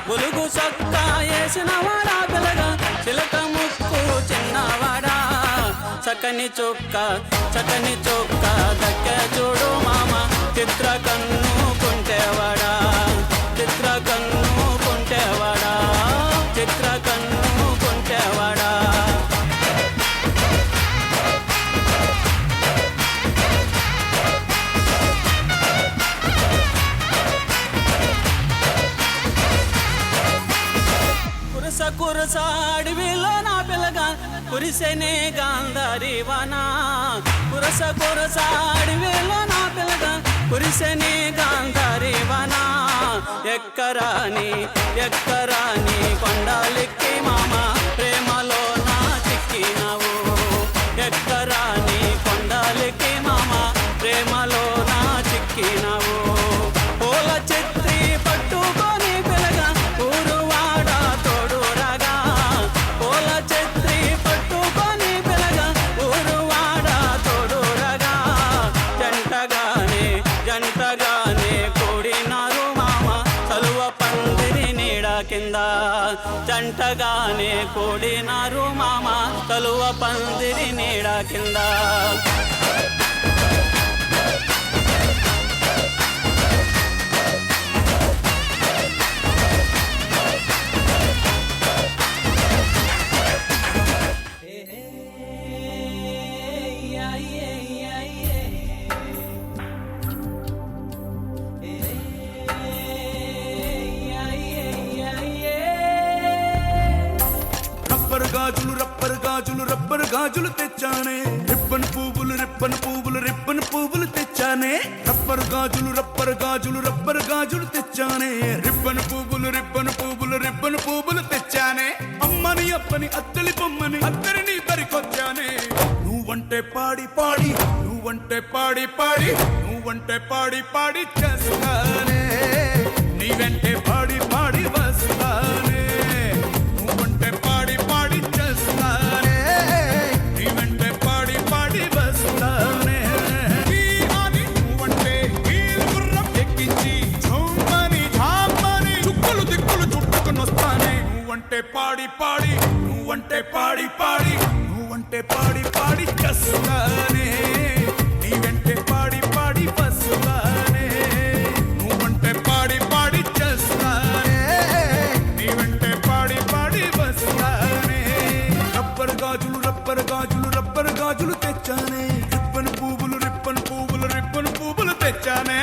బులుగు సొక్కా వేసినవాడా పిల్లగా చిలక ముక్కు చిన్నవాడా చక్కని చొక్క దక్క చూడు మామ చిత్ర కన్ను కుంటేవాడా చిత్ర కన్ను కుంటేవాడా చిత్ర కన్ను కుంటేవాడా కురస అడవిలో నా పిల్లగా కురిసెనే గాంధారి వానా కురస అడవిలో నా పిల్లగా కురిసెనే గాంధారి వానా ఎక్కరాని కొండాలెక్కి మామ ప్రేమలో నా చిక్కినావు ఎక్కరాని కొండాలెక్కి మామ ప్రేమలో నా చిక్కినావు పూల చెత్రి పట్టుకొని పిల్లగా ఊరువాడ తోడు రాగా పూల చెత్రి పట్టుకొని పిల్లగా ఊరువాడ తోడు రాగా జంటగానే కూడినారు మామ చలువ పందిరి నీడ కింద జంటగానే కూడినారు మామ చలువ పందిరి నీడ కింద రబ్బర్ గాజులు తెచ్చానే రిబ్బన్ పువ్వులు తెచ్చానే రబ్బర్ గాజులు తెచ్చానే రిబ్బన్ పువ్వులు తెచ్చానే అమ్మని అప్పని అత్తలి బొమ్మని అత్తరిని పరికొచ్చానే నువ్వంటే పాడి చేస్తానే నీ వెంటే పాడి వస్తానే నువ్వంటే పాడి చేస్తానే నీ వెంటే పాడి వస్తానే నువ్వంటే గుర్రం ఎక్కించి ఝుమ్మని చుక్కలు దిక్కులు చుట్టుకుని వస్తానే నువ్వంటే పాడి చేస్తానే నీ వెంటే పాడి వస్తానే నువ్వంటే పాడి చేస్తానే నీ వెంటే పాడి వస్తానే రబ్బర్ గాజులు తెచ్చానే రిబ్బన్ పువ్వులు తెచ్చానే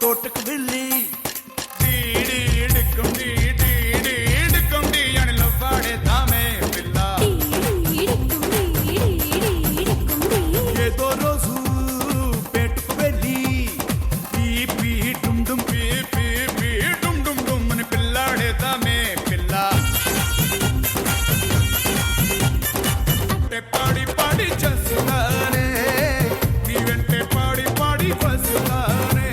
తోటకు వెళ్ళి అని లవ్వాడేద్దామే పిల్ల ఏదో రోజు పేటుకు వెళ్ళి డుమ్ అని పిల్లాడేద్దామే పిల్ల పాడి చేస్తానే నీ వెంటే పాడి వస్తానే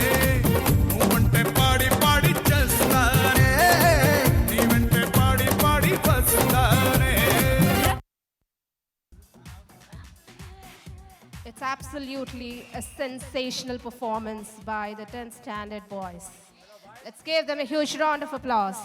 నువ్వంటే పాడి చేస్తానే నీ వెంటే పాడి వస్తానే It's absolutely a sensational performance by the 10th Standard Boys. Let's give them a huge round of applause.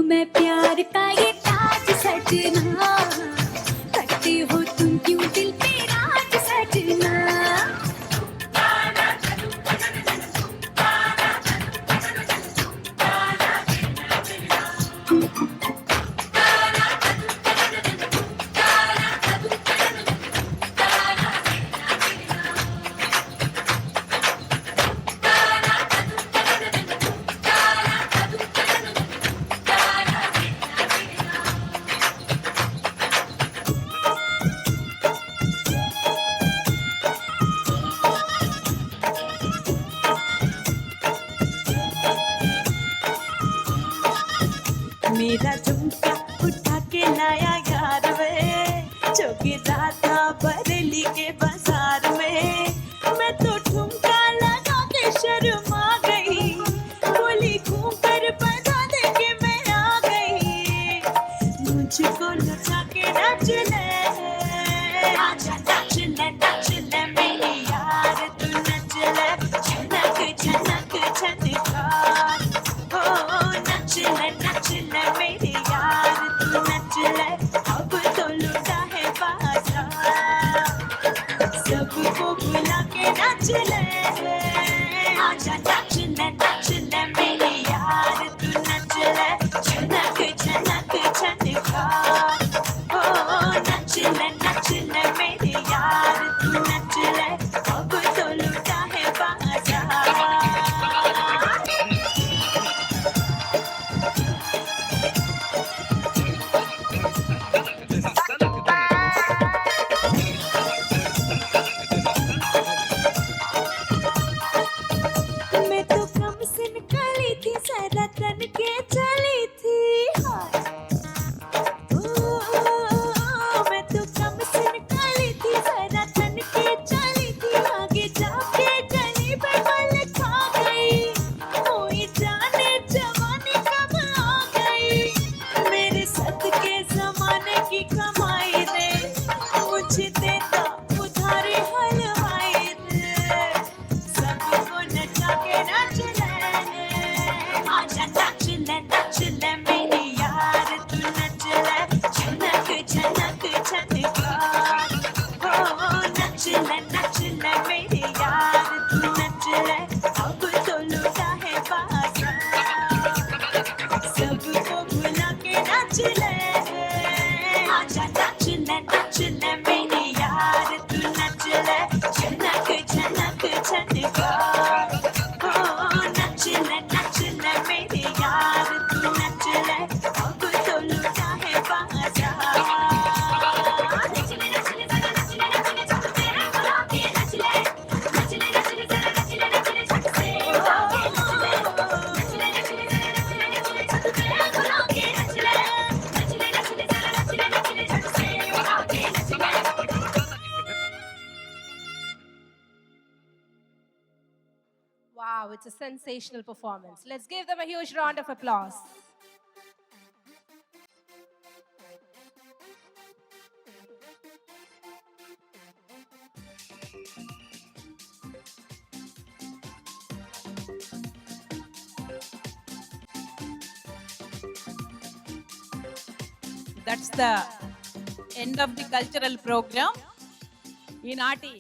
मैं प्यार का ये ताज सजना, करती हो तुम क्यों दिल पे राज सजना। मेरा झुमका उठा के लाया यार वे, जो गिरा था बरेली के बाजार में। मैं तो ठुमका लगा के शर्मा गई, बोली घूम कर बता दे के मैं आ गई। मुझको नचा के नच ले, आजा नच ले मेरी यार, तू नच ले झनक झनक झनकार। ओ नच ले मेरी यार, तू नच ले अब तो लुटा है बाजार। सबको बुला के नच ले, आजा नच ले मेरी यार, तू नच ले झनक झनक झनकार। ओ नच ले मेरी यार, तू नच ले अब तो लुटा है बाजार। मैं तो कम से निकली थी, सारा तन के चली थी। मैं तो कम से निकली थी, सारा तन के चली थी। आगे जाके गली पे बल खा गई, कोई जाने जवानी कब आ गई। मेरे सदके जमाने की कमाई दे, मुझे देता उधारी हलवाई दे। सबको नचा के नच ले, आजा नच ले मेरी यार, तू नच ले झनक झनक झनकार। ओ नच ले मेरी यार, तू नच ले अब तो लुटा है बाजार। सबको बुला के नच ले, आजा नच ले मेरी यार, तू नच ले झनक झनक झनकार। ओ नच ले मेरी यार, तू नच ले अब तो लुटा है बाजार। नच ले नच ले जरा नच ले नच ले झट से बुला के नच ले, नच ले नच ले जरा नच ले नच ले झट से बुला के नच ले, नच ले नच ले जरा नच ले नच ले झट से बुला के नच ले, नच ले नच ले जरा नच ले नच ले झट से बुला के नच ले। Wow, it's a sensational performance. Let's give them a huge round of applause. That's the end of the cultural program. ఈనాటి